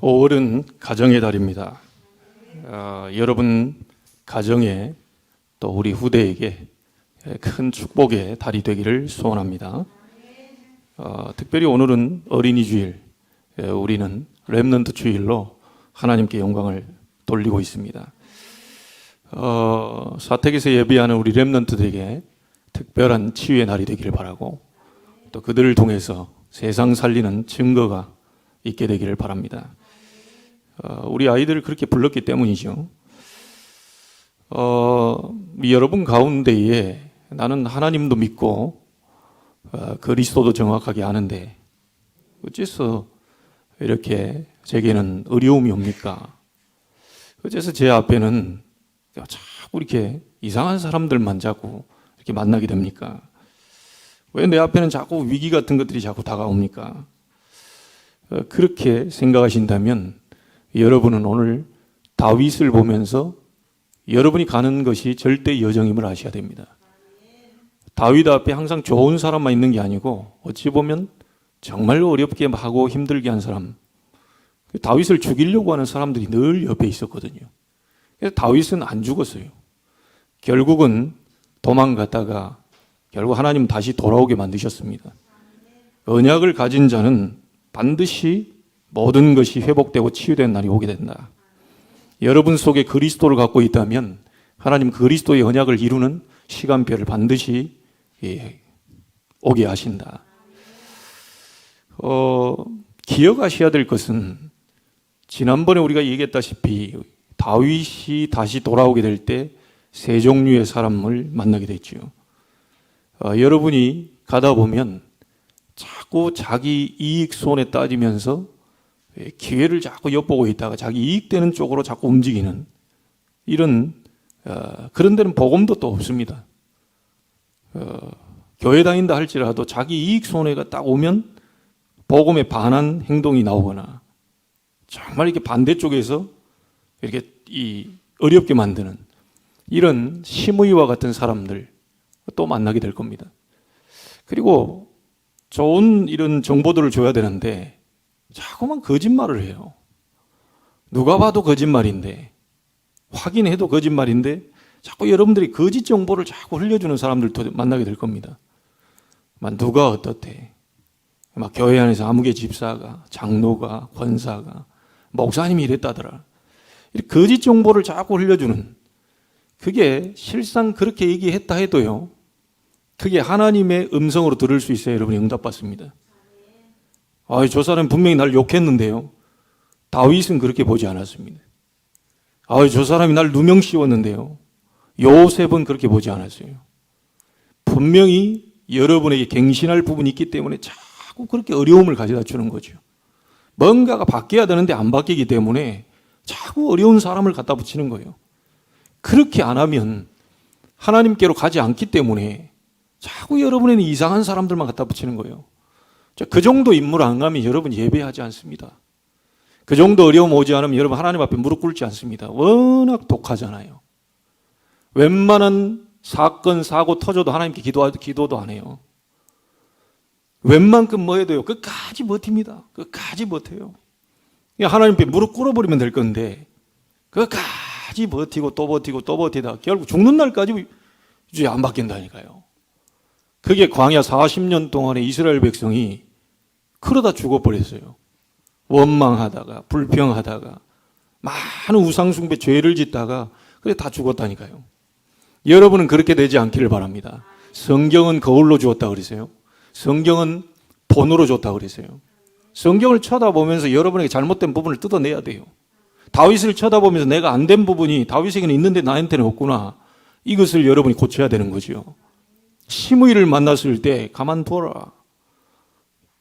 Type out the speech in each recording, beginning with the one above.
5월은 가정의 달입니다. 여러분 가정에 또 우리 후대에게 큰 축복의 달이 되기를 소원합니다. 특별히 오늘은 어린이 주일, 우리는 렘넌트 주일로 하나님께 영광을 돌리고 있습니다. 사택에서 예배하는 우리 렘넌트들에게 특별한 치유의 날이 되기를 바라고, 또 그들을 통해서 세상 살리는 증거가 있게 되기를 바랍니다. 우리 아이들을 그렇게 불렀기 때문이죠. 여러분 가운데에 나는 하나님도 믿고 그리스도도 정확하게 아는데 어째서 이렇게 제게는 어려움이 옵니까? 어째서 제 앞에는 자꾸 이렇게 이상한 사람들만 자꾸 이렇게 만나게 됩니까? 왜 내 앞에는 자꾸 위기 같은 것들이 자꾸 다가옵니까? 그렇게 생각하신다면 여러분은 오늘 다윗을 보면서 여러분이 가는 것이 절대 여정임을 아셔야 됩니다. 다윗 앞에 항상 좋은 사람만 있는 게 아니고 어찌 보면 정말 어렵게 하고 힘들게 한 사람, 다윗을 죽이려고 하는 사람들이 늘 옆에 있었거든요. 그래서 다윗은 안 죽었어요. 결국은 도망갔다가 결국 하나님 다시 돌아오게 만드셨습니다. 언약을 가진 자는 반드시 모든 것이 회복되고 치유된 날이 오게 된다. 여러분 속에 그리스도를 갖고 있다면 하나님 그리스도의 언약을 이루는 시간표를 반드시 오게 하신다. 기억하셔야 될 것은 지난번에 우리가 얘기했다시피 다윗이 다시 돌아오게 될 때 세 종류의 사람을 만나게 됐죠. 여러분이 가다 보면 자꾸 자기 이익 손에 따지면서 기회를 자꾸 엿보고 있다가 자기 이익되는 쪽으로 자꾸 움직이는 이런 그런 데는 복음도 또 없습니다. 교회 다닌다 할지라도 자기 이익 손해가 딱 오면 복음에 반한 행동이 나오거나 정말 이렇게 반대쪽에서 이렇게 어렵게 만드는 이런 심의와 같은 사람들 또 만나게 될 겁니다. 그리고 좋은 이런 정보들을 줘야 되는데 자꾸만 거짓말을 해요. 누가 봐도 거짓말인데, 확인해도 거짓말인데 자꾸 여러분들이 거짓 정보를 자꾸 흘려주는 사람들도 만나게 될 겁니다. 누가 어떻대, 교회 안에서 아무개 집사가, 장로가, 권사가, 목사님이 이랬다더라, 이렇게 거짓 정보를 자꾸 흘려주는, 그게 실상 그렇게 얘기했다 해도요, 그게 하나님의 음성으로 들을 수 있어야 여러분이 응답받습니다. 저 사람 분명히 날 욕했는데요, 다윗은 그렇게 보지 않았습니다. 저 사람이 날 누명 씌웠는데요, 요셉은 그렇게 보지 않았어요. 분명히 여러분에게 갱신할 부분이 있기 때문에 자꾸 그렇게 어려움을 가져다 주는 거죠. 뭔가가 바뀌어야 되는데 안 바뀌기 때문에 자꾸 어려운 사람을 갖다 붙이는 거예요. 그렇게 안 하면 하나님께로 가지 않기 때문에 자꾸 여러분에는 이상한 사람들만 갖다 붙이는 거예요. 그 정도 인물 안 가면 여러분 예배하지 않습니다. 그 정도 어려움 오지 않으면 여러분 하나님 앞에 무릎 꿇지 않습니다. 워낙 독하잖아요. 웬만한 사건, 사고 터져도 하나님께 기도도 안 해요. 웬만큼 뭐 해도요, 끝까지 버팁니다. 끝까지 버텨요. 하나님께 무릎 꿇어버리면 될 건데 끝까지 버티고 또 버티고 또 버티다 결국 죽는 날까지 이제 안 바뀐다니까요. 그게 광야 40년 동안에 이스라엘 백성이 그러다 죽어버렸어요. 원망하다가 불평하다가 많은 우상숭배 죄를 짓다가 그래 다 죽었다니까요. 여러분은 그렇게 되지 않기를 바랍니다. 성경은 거울로 주었다 그러세요. 성경은 본으로 줬다 그러세요. 성경을 쳐다보면서 여러분에게 잘못된 부분을 뜯어내야 돼요. 다윗을 쳐다보면서 내가 안 된 부분이 다윗에게는 있는데 나한테는 없구나, 이것을 여러분이 고쳐야 되는 거죠. 시므이를 만났을 때 가만 둬라.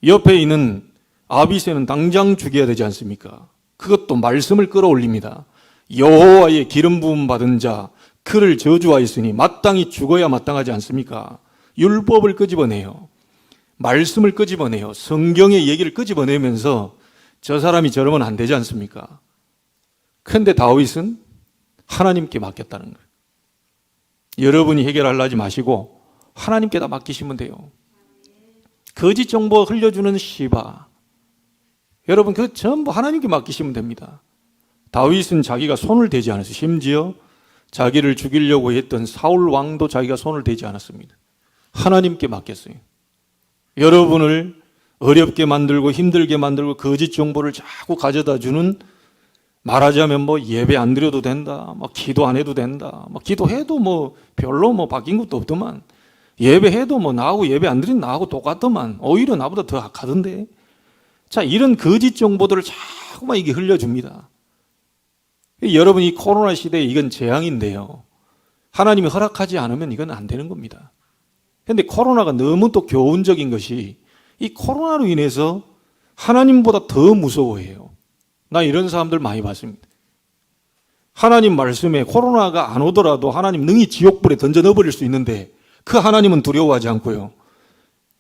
옆에 있는 아비새는 당장 죽여야 되지 않습니까? 그것도 말씀을 끌어올립니다. 여호와의 기름 부음 받은 자 그를 저주하였으니 마땅히 죽어야 마땅하지 않습니까? 율법을 끄집어내요. 말씀을 끄집어내요. 성경의 얘기를 끄집어내면서 저 사람이 저러면 안 되지 않습니까? 그런데 다윗은 하나님께 맡겼다는 거예요. 여러분이 해결하려 하지 마시고 하나님께 다 맡기시면 돼요. 거짓 정보 흘려주는 시바, 여러분 그 전부 하나님께 맡기시면 됩니다. 다윗은 자기가 손을 대지 않았어요. 심지어 자기를 죽이려고 했던 사울 왕도 자기가 손을 대지 않았습니다. 하나님께 맡겼어요. 여러분을 어렵게 만들고 힘들게 만들고 거짓 정보를 자꾸 가져다 주는, 말하자면 뭐 예배 안 드려도 된다, 막 기도 안 해도 된다, 막 기도해도 뭐 별로 뭐 바뀐 것도 없더만, 예배해도 뭐 나하고 예배 안 드린 나하고 똑같더만, 오히려 나보다 더 악하던데. 자, 이런 거짓 정보들을 자꾸만 이게 흘려줍니다. 여러분, 이 코로나 시대에 이건 재앙인데요, 하나님이 허락하지 않으면 이건 안 되는 겁니다. 그런데 코로나가 너무 또 교훈적인 것이, 이 코로나로 인해서 하나님보다 더 무서워해요. 나 이런 사람들 많이 봤습니다. 하나님 말씀에 코로나가 안 오더라도 하나님 능히 지옥불에 던져 넣어버릴 수 있는데 그 하나님은 두려워하지 않고요,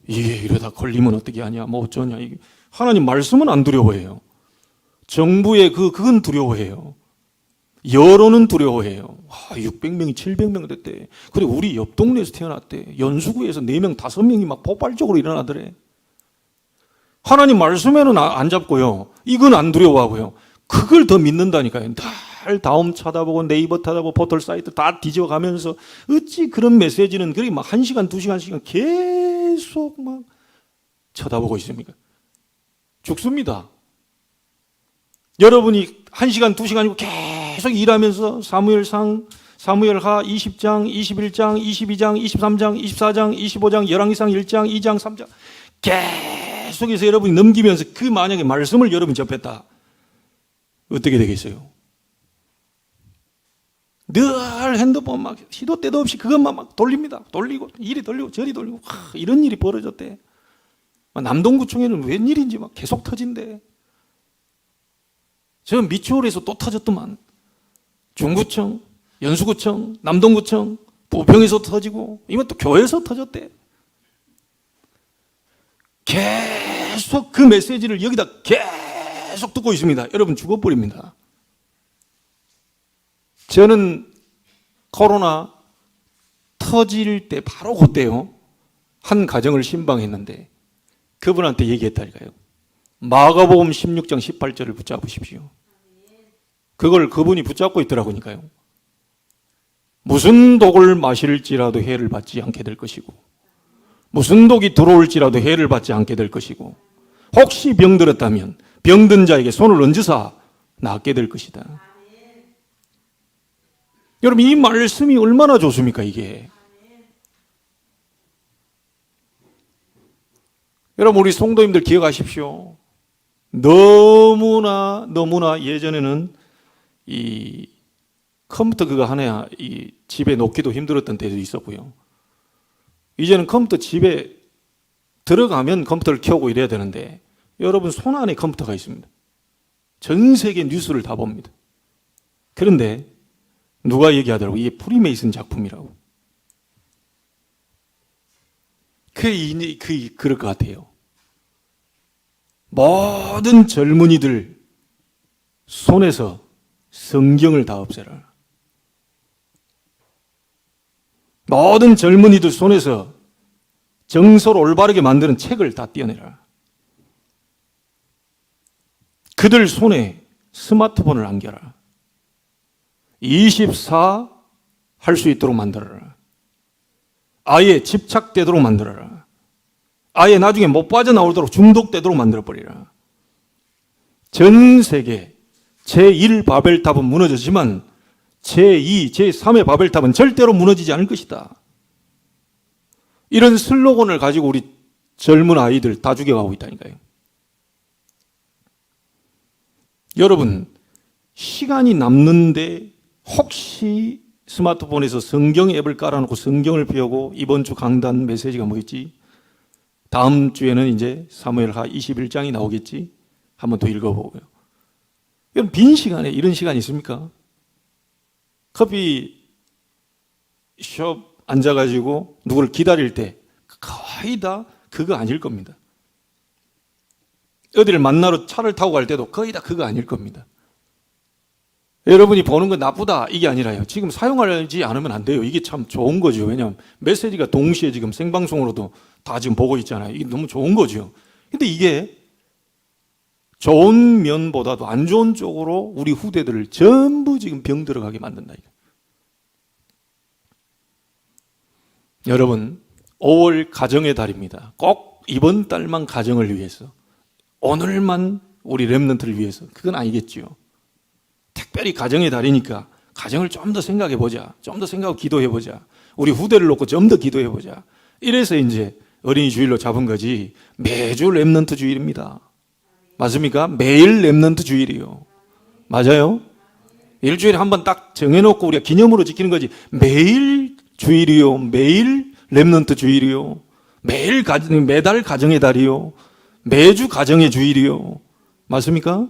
이게 이러다 걸리면 어떻게 하냐, 뭐 어쩌냐, 이게 하나님 말씀은 안 두려워해요. 정부의 그건 두려워해요. 여론은 두려워해요. 600명이 700명 됐대. 그리고 우리 옆 동네에서 태어났대. 연수구에서 4명 5명이 막 폭발적으로 일어나더래. 하나님 말씀에는 안 잡고요, 이건 안 두려워하고요, 그걸 더 믿는다니까요. 날 다음 찾아보고 네이버 찾아보고 포털 사이트 다 뒤져가면서 어찌 그런 메시지는 그렇게 막 1시간 2시간씩 계속 막 쳐다보고 있습니까? 죽습니다. 여러분이 1시간 2시간이고 계속 일하면서 사무엘하 20장, 21장, 22장, 23장, 24장, 25장, 열왕기상 1장, 2장, 3장 계속해서 여러분이 넘기면서 그 만약에 말씀을 여러분이 접했다, 어떻게 되겠어요? 늘 핸드폰 막 시도 때도 없이 그것만 막 돌립니다. 돌리고 이리 돌리고 저리 돌리고, 이런 일이 벌어졌대. 남동구청에는 웬일인지 막 계속 터진대. 저 미추홀에서 또 터졌더만. 중구청, 연수구청, 남동구청, 부평에서 터지고, 이건 또 교회에서 터졌대. 계속 그 메시지를 여기다 계속 듣고 있습니다. 여러분 죽어버립니다. 저는 코로나 터질 때 바로 그때요, 한 가정을 신방했는데 그분한테 얘기했다니까요. 마가복음 16장 18절을 붙잡으십시오. 그걸 그분이 붙잡고 있더라고니까요. 무슨 독을 마실지라도 해를 받지 않게 될 것이고, 무슨 독이 들어올지라도 해를 받지 않게 될 것이고, 혹시 병들었다면 병든 자에게 손을 얹으사 낫게 될 것이다. 여러분, 이 말씀이 얼마나 좋습니까, 이게? 여러분, 우리 성도님들 기억하십시오. 너무나 예전에는 이 컴퓨터 그거 하나 이 집에 놓기도 힘들었던 때도 있었고요. 이제는 컴퓨터 집에 들어가면 컴퓨터를 켜고 이래야 되는데, 여러분 손 안에 컴퓨터가 있습니다. 전 세계 뉴스를 다 봅니다. 그런데 누가 얘기하더라고, 이게 프리메이슨 작품이라고. 그럴 것 같아요. 모든 젊은이들 손에서 성경을 다 없애라. 모든 젊은이들 손에서 정서를 올바르게 만드는 책을 다 떼어내라. 그들 손에 스마트폰을 안겨라. 24 할 수 있도록 만들어라. 아예 집착되도록 만들어라. 아예 나중에 못 빠져나오도록 중독되도록 만들어버리라. 전 세계 제1 바벨탑은 무너졌지만 제2, 제3의 바벨탑은 절대로 무너지지 않을 것이다. 이런 슬로건을 가지고 우리 젊은 아이들 다 죽여가고 있다니까요. 여러분, 시간이 남는데 혹시 스마트폰에서 성경 앱을 깔아놓고 성경을 배우고, 이번 주 강단 메시지가 뭐였지? 다음 주에는 이제 사무엘하 21장이 나오겠지? 한번 더 읽어보고요. 여러분, 빈 시간에 이런 시간이 있습니까? 커피숍 앉아가지고 누구를 기다릴 때 거의 다 그거 아닐 겁니다. 어디를 만나러 차를 타고 갈 때도 거의 다 그거 아닐 겁니다. 여러분이 보는 건 나쁘다 이게 아니라요, 지금 사용하지 않으면 안 돼요. 이게 참 좋은 거죠. 왜냐하면 메시지가 동시에 지금 생방송으로도 다 지금 보고 있잖아요. 이게 너무 좋은 거죠. 근데 이게 좋은 면보다도 안 좋은 쪽으로 우리 후대들을 전부 지금 병 들어가게 만든다. 여러분, 5월 가정의 달입니다. 꼭 이번 달만 가정을 위해서, 오늘만 우리 렘넌트를 위해서, 그건 아니겠지요. 특별히 가정의 달이니까 가정을 좀 더 생각해 보자. 좀 더 생각하고 기도해 보자. 우리 후대를 놓고 좀 더 기도해 보자. 이래서 이제 어린이 주일로 잡은 거지, 매주 렘넌트 주일입니다. 맞습니까? 매일 렘넌트 주일이요. 맞아요? 일주일에 한 번 딱 정해놓고 우리가 기념으로 지키는 거지, 매일 주일이요, 매일 렘넌트 주일이요, 매달 가정의 달이요, 매주 가정의 주일이요. 맞습니까?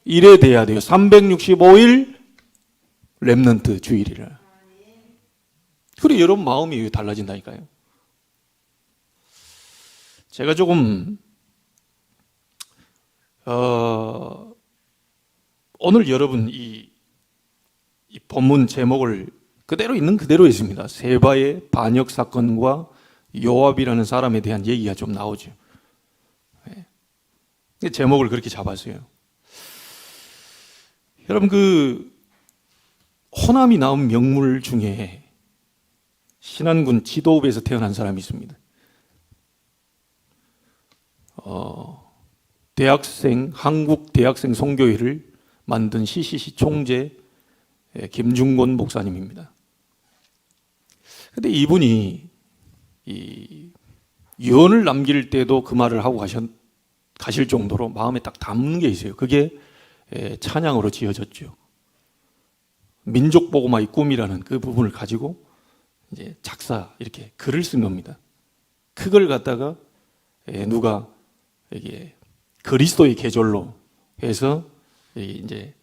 이래 돼야 돼요. 365일 렘넌트 주일이라. 그래, 여러분 마음이 달라진다니까요. 제가 조금 오늘 여러분 이 본문 제목을 그대로 있는 그대로 있습니다. 세바의 반역 사건과 요압이라는 사람에 대한 얘기가 좀 나오죠. 제목을 그렇게 잡았어요. 여러분, 그 호남이 나온 명물 중에 신안군 지도읍에서 태어난 사람이 있습니다. 한국 대학생 선교회를 만든 CCC 총재 김중곤 목사님입니다. 근데 이분이 이 유언을 남길 때도 그 말을 하고 가실 정도로 마음에 딱 담는 게 있어요. 그게 찬양으로 지어졌죠. 민족복음화의 꿈이라는 그 부분을 가지고 이제 이렇게 글을 쓴 겁니다. 그걸 갖다가 누가 이게 그리스도의 계절로 해서 이제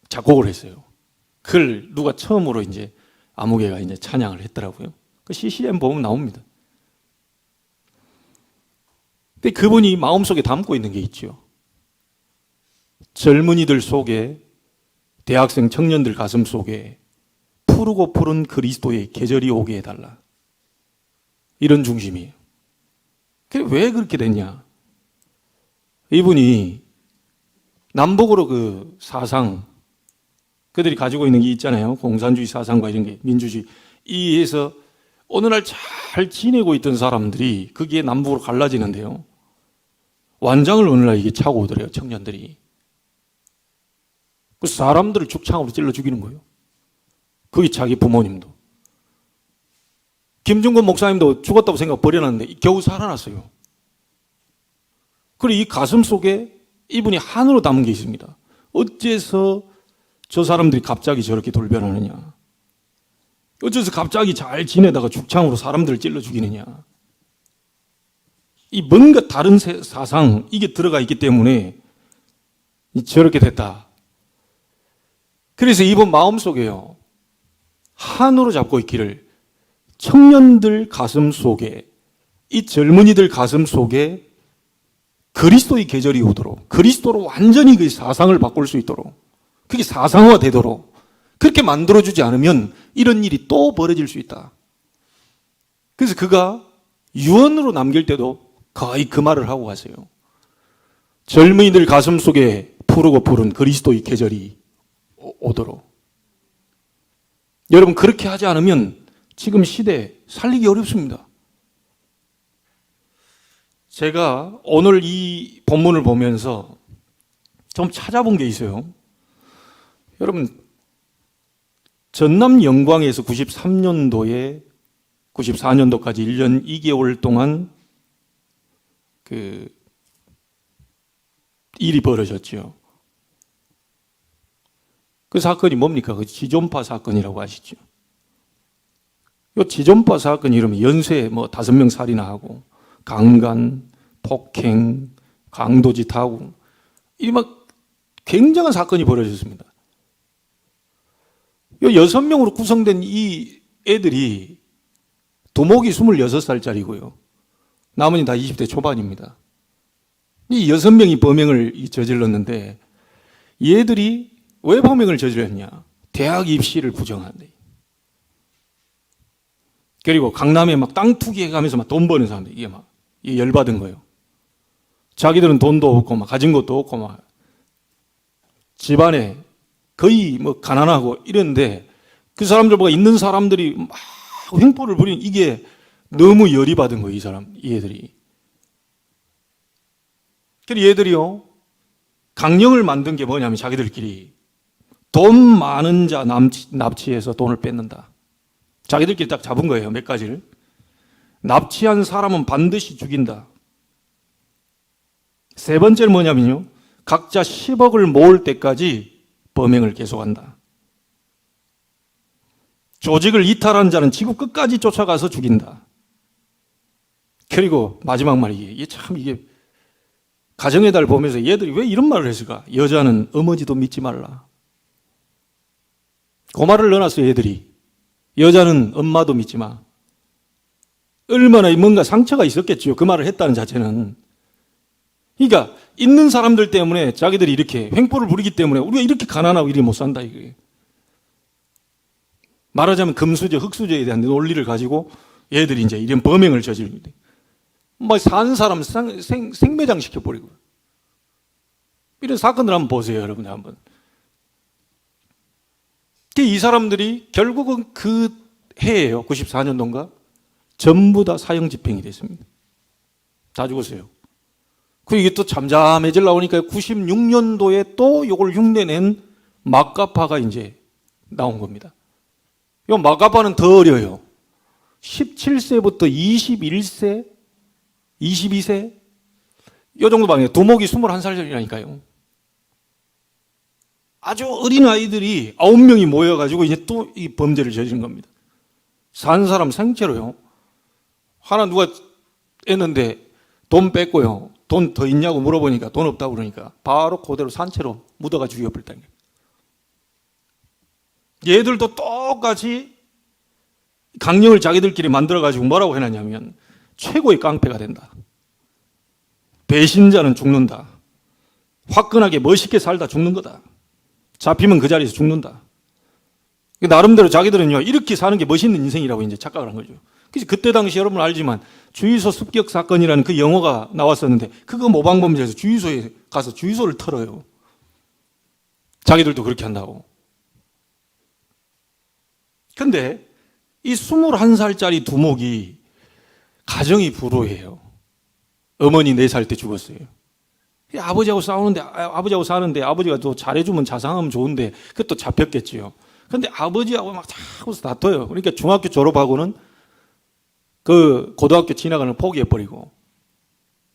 작곡을 했어요. 그걸 누가 처음으로 이제 아무개가 이제 찬양을 했더라고요. 그 CCM 보면 나옵니다. 근데 그분이 마음속에 담고 있는 게 있죠. 젊은이들 속에, 대학생 청년들 가슴 속에 푸르고 푸른 그리스도의 계절이 오게 해달라. 이런 중심이에요. 왜 그렇게 됐냐? 이분이 남북으로 그 사상, 그들이 가지고 있는 게 있잖아요. 공산주의 사상과 이런 게, 민주주의. 이에서 오늘날 잘 지내고 있던 사람들이 거기에 남북으로 갈라지는데요. 완장을 어느 날 이게 차고 오더래요, 청년들이. 그 사람들을 죽창으로 찔러 죽이는 거예요. 거기 자기 부모님도. 김중곤 목사님도 죽었다고 생각 버려놨는데 겨우 살아났어요. 그리고 이 가슴 속에 이분이 한으로 담은 게 있습니다. 어째서 저 사람들이 갑자기 저렇게 돌변하느냐? 어째서 갑자기 잘 지내다가 죽창으로 사람들을 찔러 죽이느냐? 이 뭔가 다른 사상, 이게 들어가 있기 때문에 저렇게 됐다. 그래서 이분 마음속에요, 한으로 잡고 있기를, 청년들 가슴 속에, 이 젊은이들 가슴 속에 그리스도의 계절이 오도록, 그리스도로 완전히 그 사상을 바꿀 수 있도록, 그게 사상화 되도록 그렇게 만들어주지 않으면 이런 일이 또 벌어질 수 있다. 그래서 그가 유언으로 남길 때도 거의 그 말을 하고 가세요. 젊은이들 가슴 속에 푸르고 푸른 그리스도의 계절이 오도록. 여러분, 그렇게 하지 않으면 지금 시대 살리기 어렵습니다. 제가 오늘 이 본문을 보면서 좀 찾아본 게 있어요. 여러분, 전남 영광에서 94년도까지 1년 2개월 동안 그 일이 벌어졌죠. 그 사건이 뭡니까? 그 지존파 사건이라고 아시죠? 이 지존파 사건 이러면 연쇄 5명 살인하고 강간, 폭행, 강도짓하고 이 막 굉장한 사건이 벌어졌습니다. 이 6명으로 구성된 이 애들이 두목이 26살짜리고요. 나머지는 다 20대 초반입니다. 이 6명이 범행을 저질렀는데 이 애들이 왜 범행을 저질렀냐? 대학 입시를 부정한대. 그리고 강남에 막 땅 투기해가면서 막 돈 버는 사람들, 이게 열받은 거예요. 자기들은 돈도 없고 막 가진 것도 없고 막 집안에 거의 뭐 가난하고 이랬는데 그 사람들보다 있는 사람들이 막 횡포를 부리는 이게 너무 열이 받은 거예요. 이 애들이. 그래서 얘들이요 강령을 만든 게 뭐냐면 자기들끼리 돈 많은 자 납치해서 돈을 뺏는다. 자기들끼리 딱 잡은 거예요. 몇 가지를. 납치한 사람은 반드시 죽인다. 세 번째는 뭐냐면요. 각자 10억을 모을 때까지 범행을 계속한다. 조직을 이탈한 자는 지구 끝까지 쫓아가서 죽인다. 그리고 마지막 말이 이게 가정의 달 보면서 얘들이 왜 이런 말을 했을까? 여자는 어머니도 믿지 말라. 그 말을 넣어놨어요. 얘들이. 여자는 엄마도 믿지 마. 얼마나 뭔가 상처가 있었겠죠. 그 말을 했다는 자체는. 그러니까 있는 사람들 때문에 자기들이 이렇게 횡포를 부리기 때문에 우리가 이렇게 가난하고 이렇게 못 산다 이게. 말하자면 금수저, 흙수저에 대한 논리를 가지고 얘들이 이제 이런 범행을 저지릅니다. 뭐 사는 사람 생매장 시켜버리고. 이런 사건들 한번 보세요, 여러분 한번. 이 사람들이 결국은 그 해에요, 94년도인가? 전부 다 사형 집행이 됐습니다. 다 죽었어요. 그리고 이게 또 잠잠해질 나오니까 96년도에 또 이걸 흉내낸 마카파가 이제 나온 겁니다. 이 마카파는 더 어려요. 17세부터 21세, 22세, 이 정도 방이에요. 두목이 21살이라니까요. 아주 어린 아이들이 9명이 모여가지고 이제 또 이 범죄를 저지른 겁니다. 산 사람 생체로요. 하나 누가 했는데 돈 뺐고요. 돈 더 있냐고 물어보니까 돈 없다고 그러니까 바로 그대로 산채로 묻어가 죽여버렸다는 거예요. 얘들도 똑같이 강령을 자기들끼리 만들어가지고 뭐라고 해놨냐면 최고의 깡패가 된다. 배신자는 죽는다. 화끈하게 멋있게 살다 죽는 거다. 잡히면 그 자리에서 죽는다. 나름대로 자기들은요, 이렇게 사는 게 멋있는 인생이라고 이제 착각을 한 거죠. 그래서 그때 당시 여러분 알지만 주유소 습격 사건이라는 그 영화가 나왔었는데 그거 모방범죄에서 주유소에 가서 주유소를 털어요. 자기들도 그렇게 한다고. 근데 이 21살짜리 두목이 가정이 불우해요. 어머니 4살 때 죽었어요. 아버지하고 싸우는데, 아버지하고 사는데 아버지가 또 잘해주면 자상하면 좋은데 그것도 잡혔겠지요. 근데 아버지하고 막 자꾸 다퉈요. 그러니까 중학교 졸업하고는 그 고등학교 진학을 포기해버리고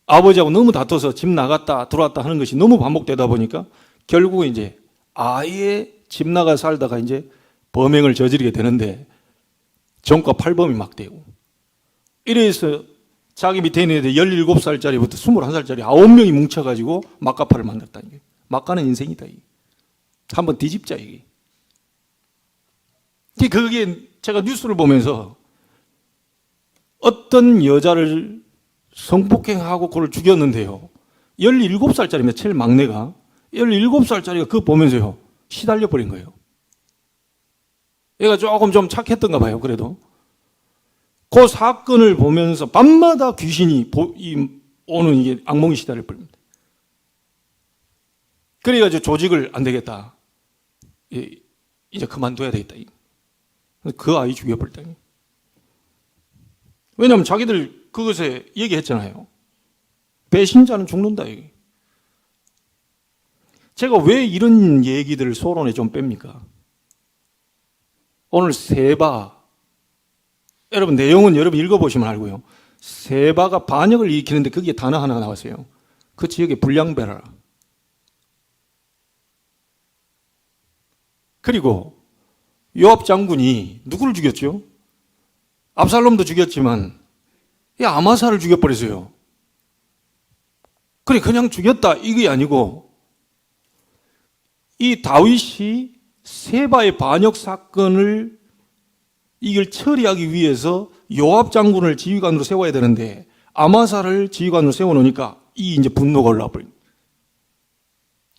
아버지하고 너무 다퉈서 집 나갔다 들어왔다 하는 것이 너무 반복되다 보니까 결국은 이제 아예 집 나가 살다가 이제 범행을 저지르게 되는데 전과 팔범이 막 되고 이래서 자기 밑에 있는 애들 17살짜리부터 21살짜리 9명이 뭉쳐가지고 막가파를 만들었다는 거예요. 막가는 인생이다. 이게. 한번 뒤집자 이게. 그게 제가 뉴스를 보면서 어떤 여자를 성폭행하고 그걸 죽였는데요. 17살짜리입니다. 제일 막내가. 17살짜리가 그거 보면서요. 시달려버린 거예요. 얘가 조금 좀 착했던가 봐요. 그래도. 그 사건을 보면서 밤마다 귀신이 오는 이게 악몽이 시달려버립니다. 그래가지고 조직을 안 되겠다. 이제 그만둬야 되겠다. 그 아이 죽여버렸다. 왜냐하면 자기들 그것에 얘기했잖아요. 배신자는 죽는다. 이게. 제가 왜 이런 얘기들을 소론에 좀 뺍니까? 오늘 세바, 여러분 내용은 여러분 읽어보시면 알고요. 세바가 반역을 일으키는데 거기에 단어 하나가 나왔어요. 그 지역에 불량배라. 그리고 요압 장군이 누구를 죽였죠? 압살롬도 죽였지만 이 아마사를 죽여버렸어요. 그래 그냥 죽였다 이게 아니고 이 다윗이 세바의 반역 사건을 이걸 처리하기 위해서 요압 장군을 지휘관으로 세워야 되는데 아마사를 지휘관으로 세워놓으니까 이 이제 분노가 올라버립니다.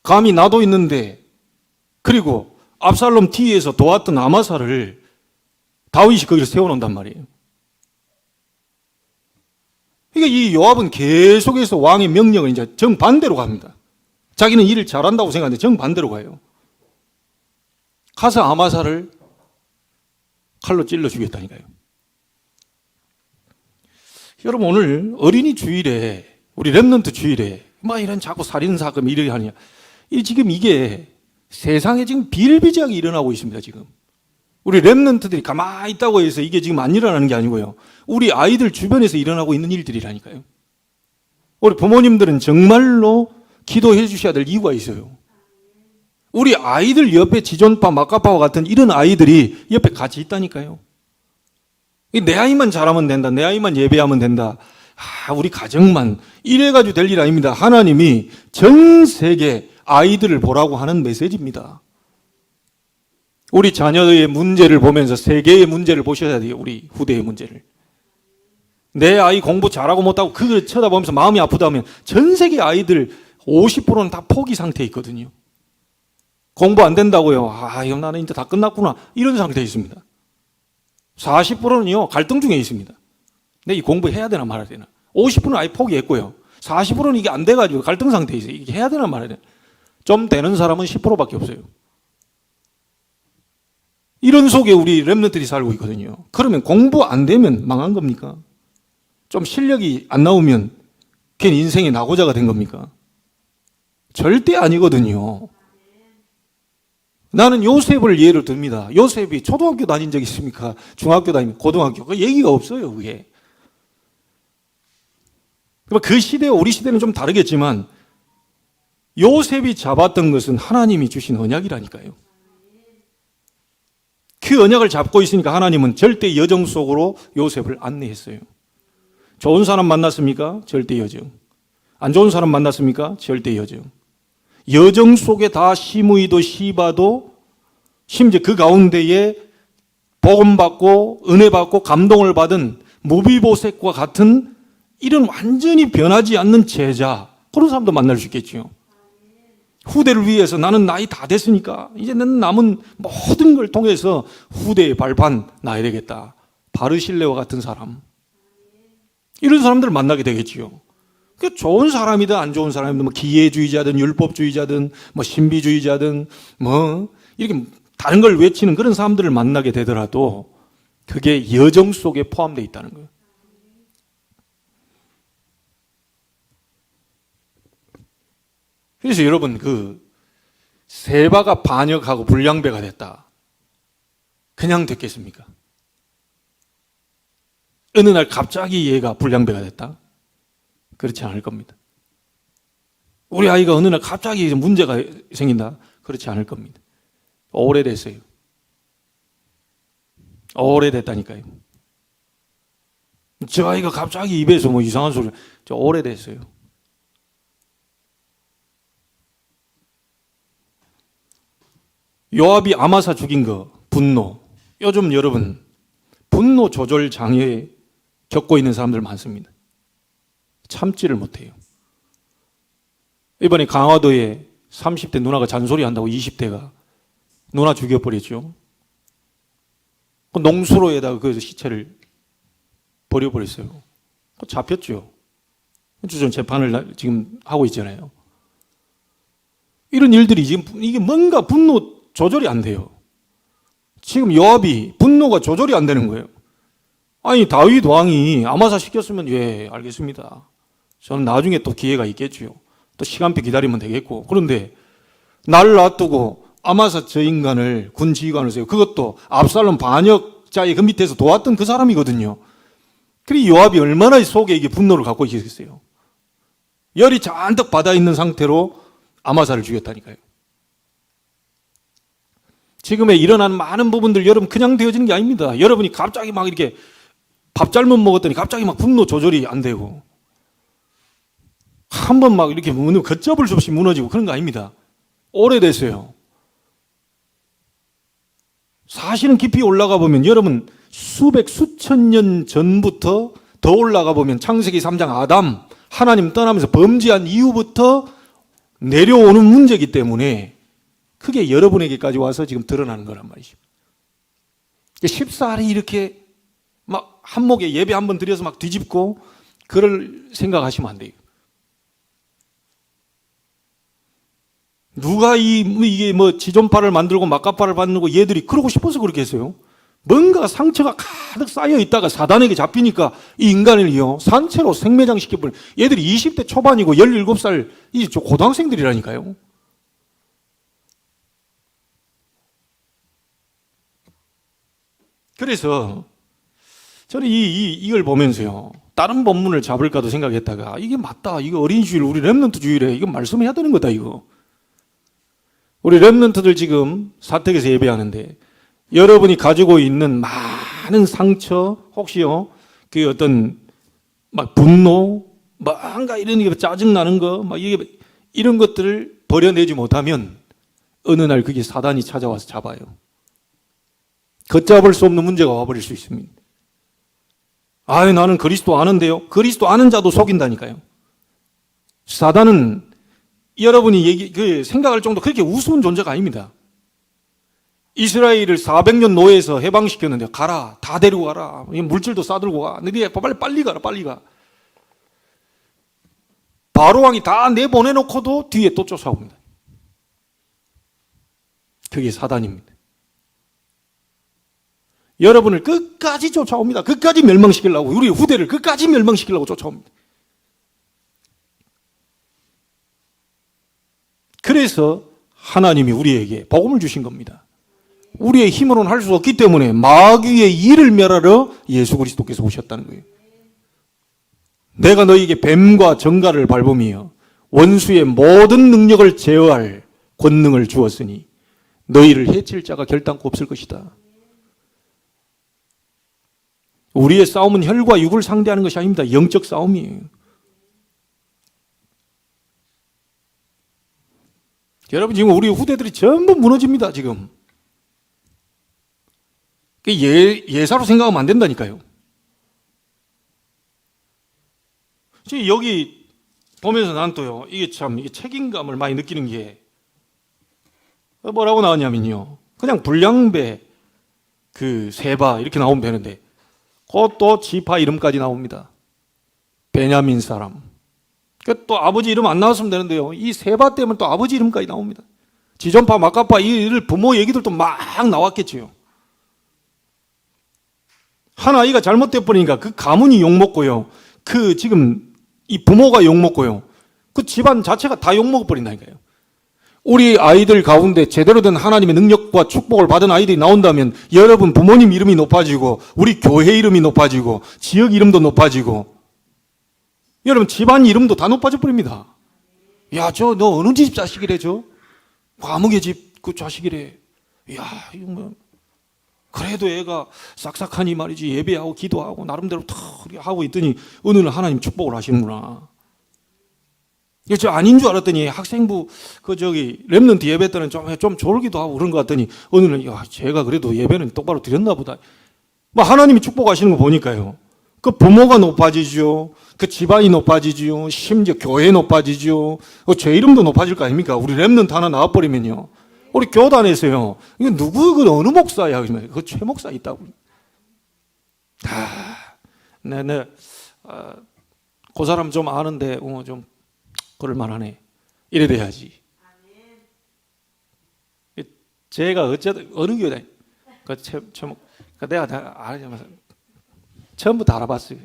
감히 나도 있는데 그리고 압살롬 뒤에서 도왔던 아마사를 다윗이 거기를 세워놓는단 말이에요. 그러니까 이 요압은 계속해서 왕의 명령을 이제 정반대로 갑니다. 자기는 일을 잘한다고 생각하는데 정반대로 가요. 가서 아마사를 칼로 찔러 죽였다니까요. 여러분, 오늘 어린이 주일에, 우리 렘넌트 주일에 막 이런 자꾸 살인 사건 이렇게 하느냐. 지금 이게 세상에 지금 비일비재하게 일어나고 있습니다, 지금. 우리 렘넌트들이 가만히 있다고 해서 이게 지금 안 일어나는 게 아니고요. 우리 아이들 주변에서 일어나고 있는 일들이라니까요. 우리 부모님들은 정말로 기도해 주셔야 될 이유가 있어요. 우리 아이들 옆에 지존파, 마카파와 같은 이런 아이들이 옆에 같이 있다니까요. 내 아이만 잘하면 된다. 내 아이만 예배하면 된다. 우리 가정만 이래가지고 될 일 아닙니다. 하나님이 전 세계 아이들을 보라고 하는 메시지입니다. 우리 자녀의 문제를 보면서 세계의 문제를 보셔야 돼요. 우리 후대의 문제를. 내 아이 공부 잘하고 못하고 그걸 쳐다보면서 마음이 아프다면 전 세계 아이들 50%는 다 포기 상태에 있거든요. 공부 안 된다고요. 이건 나는 이제 다 끝났구나. 이런 상태에 있습니다. 40%는요, 갈등 중에 있습니다. 내 이 공부해야 되나 말아야 되나. 50%는 아예 포기했고요. 40%는 이게 안 돼가지고 갈등 상태에 있어요. 이게 해야 되나 말아야 되나. 좀 되는 사람은 10%밖에 없어요. 이런 속에 우리 렘넌트들이 살고 있거든요. 그러면 공부 안 되면 망한 겁니까? 좀 실력이 안 나오면 괜히 인생의 낙오자가 된 겁니까? 절대 아니거든요. 나는 요셉을 예를 듭니다. 요셉이 초등학교 다닌 적 있습니까? 중학교 다니면 고등학교. 그 얘기가 없어요, 그게. 그 시대와 우리 시대는 좀 다르겠지만 요셉이 잡았던 것은 하나님이 주신 언약이라니까요. 그 언약을 잡고 있으니까 하나님은 절대 여정 속으로 요셉을 안내했어요. 좋은 사람 만났습니까? 절대 여정. 안 좋은 사람 만났습니까? 절대 여정. 여정 속에 다 시므이도 시바도 심지어 그 가운데에 복음받고 은혜받고 감동을 받은 무비보셋과 같은 이런 완전히 변하지 않는 제자, 그런 사람도 만날 수 있겠죠. 후대를 위해서 나는 나이 다 됐으니까 이제 는 남은 모든 걸 통해서 후대의 발판 나야 되겠다. 바르실레와 같은 사람, 이런 사람들을 만나게 되겠지요. 그 좋은 사람이든 안 좋은 사람이든 뭐 기회주의자든 율법주의자든 뭐 신비주의자든 뭐 이렇게 다른 걸 외치는 그런 사람들을 만나게 되더라도 그게 여정 속에 포함되어 있다는 거예요. 그래서 여러분, 세바가 반역하고 불량배가 됐다. 그냥 됐겠습니까? 어느 날 갑자기 얘가 불량배가 됐다? 그렇지 않을 겁니다. 우리 아이가 어느 날 갑자기 문제가 생긴다? 그렇지 않을 겁니다. 오래됐어요. 오래됐다니까요. 저 아이가 갑자기 입에서 뭐 이상한 소리, 오래됐어요. 요압이 아마사 죽인 거, 분노. 요즘 여러분, 분노 조절 장애 겪고 있는 사람들 많습니다. 참지를 못해요. 이번에 강화도에 30대 누나가 잔소리 한다고 20대가 누나 죽여버렸죠. 농수로에다가 그 시체를 버려버렸어요. 잡혔죠. 주전 재판을 지금 하고 있잖아요. 이런 일들이 지금 이게 뭔가 분노 조절이 안 돼요. 지금 요압이 분노가 조절이 안 되는 거예요. 아니, 다윗 왕이 아마사 시켰으면 예, 알겠습니다. 저는 나중에 또 기회가 있겠죠. 또 시간표 기다리면 되겠고. 그런데 날 놔두고 아마사 저 인간을 군 지휘관을 세요. 그것도 압살롬 반역자의 그 밑에서 도왔던 그 사람이거든요. 그리고 요압이 얼마나 속에 이게 분노를 갖고 있겠어요. 열이 잔뜩 받아 있는 상태로 아마사를 죽였다니까요. 지금에 일어난 많은 부분들 여러분 그냥 되어지는 게 아닙니다. 여러분이 갑자기 막 이렇게 밥 잘못 먹었더니 갑자기 막 분노 조절이 안 되고 한 번 막 이렇게 걷잡을 수 없이 무너지고 그런 거 아닙니다. 오래됐어요. 사실은 깊이 올라가 보면 여러분 수백 수천 년 전부터 더 올라가 보면 창세기 3장 아담 하나님 떠나면서 범죄한 이후부터 내려오는 문제이기 때문에 그게 여러분에게까지 와서 지금 드러나는 거란 말이죠. 쉽사리 이렇게 막 한목에 예배 한번 드려서 막 뒤집고 그럴 생각하시면 안 돼요. 누가 이게 지존파를 만들고 막가파를 만들고 얘들이 그러고 싶어서 그렇게 했어요. 뭔가 상처가 가득 쌓여 있다가 사단에게 잡히니까 이 인간을요 산채로 생매장 시켜버린 얘들이 20대 초반이고 17살 이 고등학생들이라니까요. 그래서 저는 이걸 보면서요 다른 본문을 잡을까도 생각했다가 이게 맞다, 이거 어린이주일 우리 렘넌트 주일에 이거 말씀해야 되는 거다. 이거 우리 렘넌트들 지금 사택에서 예배하는데 여러분이 가지고 있는 많은 상처, 혹시요, 그 어떤 막 분노, 뭔가 이런 게 짜증나는 거, 막 이런 것들을 버려내지 못하면 어느 날 그게 사단이 찾아와서 잡아요. 걷잡을 수 없는 문제가 와버릴 수 있습니다. 아유, 나는 그리스도 아는데요. 그리스도 아는 자도 속인다니까요. 사단은 여러분이 생각할 정도 그렇게 우스운 존재가 아닙니다. 이스라엘을 400년 노예에서 해방시켰는데 가라, 다 데리고 가라, 물질도 싸들고 가, 너희 빨리 가라, 빨리 가. 바로왕이 다 내보내놓고도 뒤에 또 쫓아옵니다. 그게 사단입니다. 여러분을 끝까지 쫓아옵니다. 끝까지 멸망시키려고, 우리 후대를 끝까지 멸망시키려고 쫓아옵니다. 그래서 하나님이 우리에게 복음을 주신 겁니다. 우리의 힘으로는 할 수 없기 때문에 마귀의 일을 멸하러 예수 그리스도께서 오셨다는 거예요. 내가 너희에게 뱀과 정갈을 밟으며 원수의 모든 능력을 제어할 권능을 주었으니 너희를 해칠 자가 결단코 없을 것이다. 우리의 싸움은 혈과 육을 상대하는 것이 아닙니다. 영적 싸움이에요. 여러분, 지금 우리 후대들이 전부 무너집니다. 지금 예사로 생각하면 안 된다니까요. 지금 여기 보면서 난 또요, 이게 책임감을 많이 느끼는 게 뭐라고 나왔냐면요, 그냥 불량배, 세바 이렇게 나오면 되는데 그것도 지파 이름까지 나옵니다. 베냐민 사람. 또 아버지 이름 안 나왔으면 되는데요, 이 세바 때문에 또 아버지 이름까지 나옵니다. 지존파, 막가파, 이 부모 얘기들도 막 나왔겠지요. 한 아이가 잘못돼 버리니까 그 가문이 욕먹고요, 지금 이 부모가 욕먹고요, 그 집안 자체가 다 욕먹어 버린다니까요. 우리 아이들 가운데 제대로 된 하나님의 능력과 축복을 받은 아이들이 나온다면 여러분 부모님 이름이 높아지고 우리 교회 이름이 높아지고 지역 이름도 높아지고 여러분 집안 이름도 다 높아져 버립니다. 야, 너 어느 집 자식이래? 과묵의 집 그 자식이래. 야, 이거 그래도 애가 싹싹하니 말이지, 예배하고 기도하고 나름대로 다 하고 있더니 어느 날 하나님 축복을 하시는구나. 저 아닌 줄 알았더니 학생부 렘넌트 예배 때는 좀 졸기도 하고 그런 것 같더니 어느 날 제가 그래도 예배는 똑바로 드렸나 보다. 하나님이 축복하시는 거 보니까요, 그 부모가 높아지죠, 그 집안이 높아지죠, 심지어 교회 높아지죠, 제 이름도 높아질 거 아닙니까? 우리 렘넌트 하나 나와버리면요, 우리 교단에서요, 이거 어느 목사야? 그 최 목사 있다고. 그 사람 좀 아는데 좀 그럴만하네, 이래 돼야지. 제가 어쨌든 어느 교회 내가 다 알아야면서 전부 다 알아봤어요.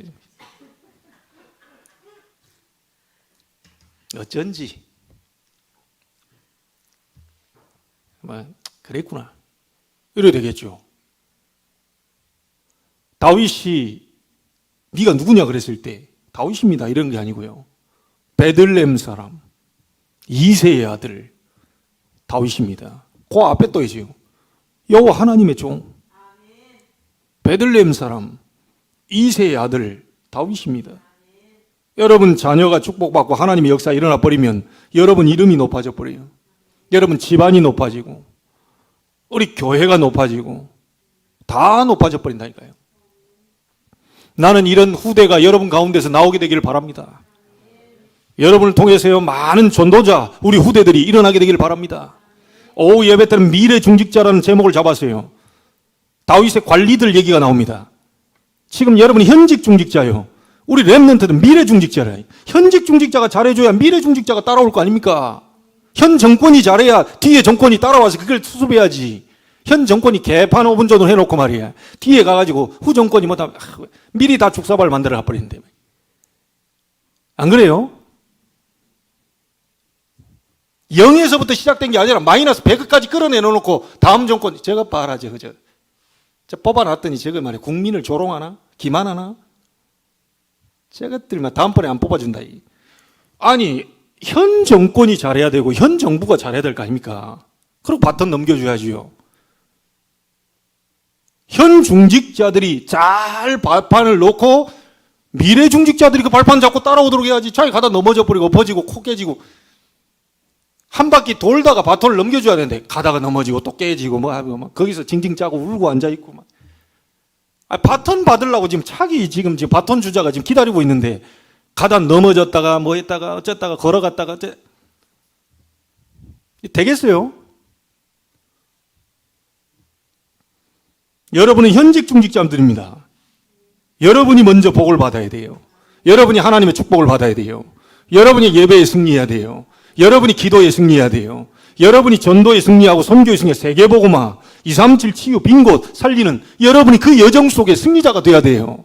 어쩐지 그랬구나, 이래 되겠죠. 다윗이 네가 누구냐 그랬을 때 다윗입니다 이런 게 아니고요, 베들레헴 사람 이새의 아들 다윗입니다. 그 앞에 또 있어요, 여호와 하나님의 종 베들레헴 사람 이새의 아들 다윗입니다. 여러분 자녀가 축복받고 하나님의 역사 일어나 버리면 여러분 이름이 높아져 버려요. 여러분 집안이 높아지고 우리 교회가 높아지고 다 높아져 버린다니까요. 나는 이런 후대가 여러분 가운데서 나오게 되기를 바랍니다. 여러분을 통해서요, 많은 전도자 우리 후대들이 일어나게 되기를 바랍니다. 오후 예배 때는 미래 중직자라는 제목을 잡았어요. 다윗의 관리들 얘기가 나옵니다. 지금 여러분이 현직 중직자요, 우리 랩런트는 미래 중직자라. 현직 중직자가 잘해줘야 미래 중직자가 따라올 거 아닙니까? 현 정권이 잘해야 뒤에 정권이 따라와서 그걸 수습해야지. 현 정권이 개판 5분 전으로 해놓고 말이야. 뒤에 가가지고 후 정권이 미리 다 죽사발 만들어 버리는데. 안 그래요? 0에서부터 시작된 게 아니라 마이너스 100까지 끌어내놓고 다음 정권, 제가 봐라, 그저 뽑아놨더니 저거 말이야. 국민을 조롱하나? 기만하나? 저것들만 다음번에 안 뽑아준다. 아니, 현 정권이 잘해야 되고, 현 정부가 잘해야 될 거 아닙니까? 그리고 바톤 넘겨줘야지요. 현 중직자들이 잘 발판을 놓고, 미래 중직자들이 그 발판 잡고 따라오도록 해야지. 차에 가다 넘어져 버리고, 엎어지고, 코 깨지고. 한 바퀴 돌다가 바톤을 넘겨줘야 되는데, 가다가 넘어지고, 또 깨지고, 거기서 징징 짜고 울고 앉아있고, 바톤 받으려고 지금 지금 바톤 주자가 지금 기다리고 있는데, 가다 넘어졌다가, 했다가, 어쨌다가, 걸어갔다가, 되겠어요? 여러분은 현직 중직자들입니다. 여러분이 먼저 복을 받아야 돼요. 여러분이 하나님의 축복을 받아야 돼요. 여러분이 예배에 승리해야 돼요. 여러분이 기도에 승리해야 돼요. 여러분이 전도에 승리하고 선교에 승리해 세계복음화, 237 치유, 빈 곳 살리는 여러분이 그 여정 속에 승리자가 돼야 돼요.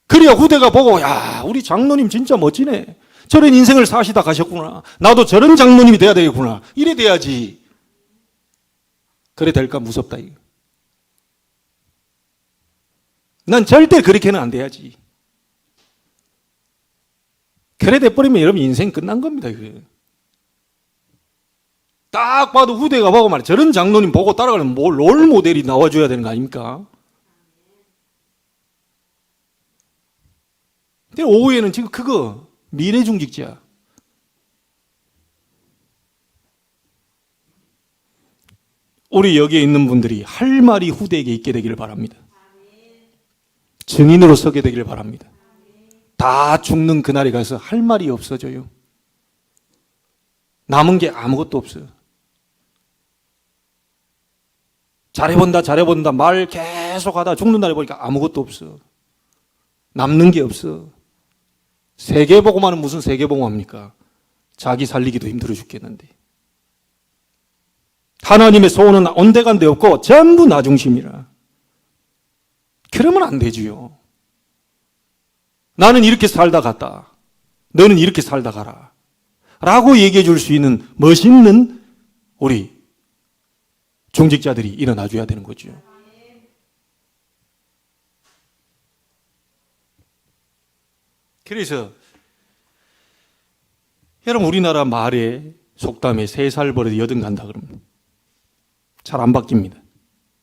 그래야 후대가 보고, 야, 우리 장로님 진짜 멋지네. 저런 인생을 사시다 가셨구나. 나도 저런 장로님이 돼야 되겠구나. 이래 돼야지. 그래 될까 무섭다. 이거. 난 절대 그렇게는 안 돼야지. 그래 돼버리면 여러분 인생 끝난 겁니다. 이거. 딱 봐도 후대가 보고 말이야. 저런 장로님 보고 따라가는 롤 모델이 나와줘야 되는 거 아닙니까? 근데 오후에는 지금 그거 미래 중직자. 우리 여기에 있는 분들이 할 말이 후대에게 있게 되기를 바랍니다. 증인으로 서게 되기를 바랍니다. 다 죽는 그날에 가서 할 말이 없어져요. 남은 게 아무것도 없어요. 잘해본다 말 계속 하다 죽는 날에 보니까 아무것도 없어. 남는 게 없어. 세계복음화는 무슨 세계복음화입니까? 자기 살리기도 힘들어 죽겠는데. 하나님의 소원은 온데간데 없고 전부 나 중심이라. 그러면 안 되지요. 나는 이렇게 살다 갔다. 너는 이렇게 살다 가라. 라고 얘기해 줄 수 있는 멋있는 우리 중직자들이 일어나 줘야 되는 거죠. 그래서 여러분 우리나라 말에 속담에 3살 버릇 여든 간다 그러면 잘 안 바뀝니다.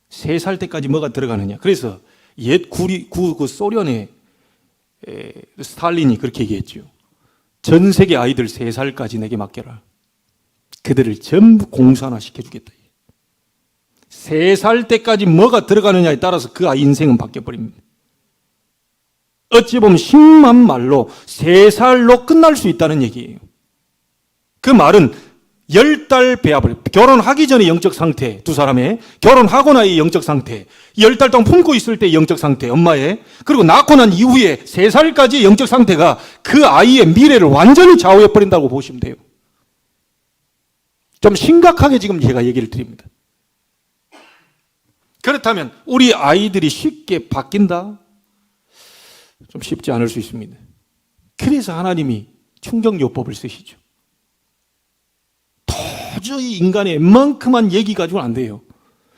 3살 때까지 뭐가 들어가느냐. 그래서 옛 그 소련의 스탈린이 그렇게 얘기했죠. 전 세계 아이들 3살까지 내게 맡겨라. 그들을 전부 공산화 시켜주겠다. 3살 때까지 뭐가 들어가느냐에 따라서 그 아이 인생은 바뀌어버립니다. 어찌 보면 심한 말로 3살로 끝날 수 있다는 얘기예요. 그 말은 10달 배합을, 결혼하기 전에 영적 상태, 두 사람의 결혼하고 나의 영적 상태, 10달 동안 품고 있을 때의 영적 상태, 엄마의, 그리고 낳고 난 이후에 3살까지의 영적 상태가 그 아이의 미래를 완전히 좌우해버린다고 보시면 돼요. 좀 심각하게 지금 제가 얘기를 드립니다. 그렇다면 우리 아이들이 쉽게 바뀐다? 좀 쉽지 않을 수 있습니다. 그래서 하나님이 충격요법을 쓰시죠. 도저히 인간의 웬만큼만 얘기 가지고는 안 돼요.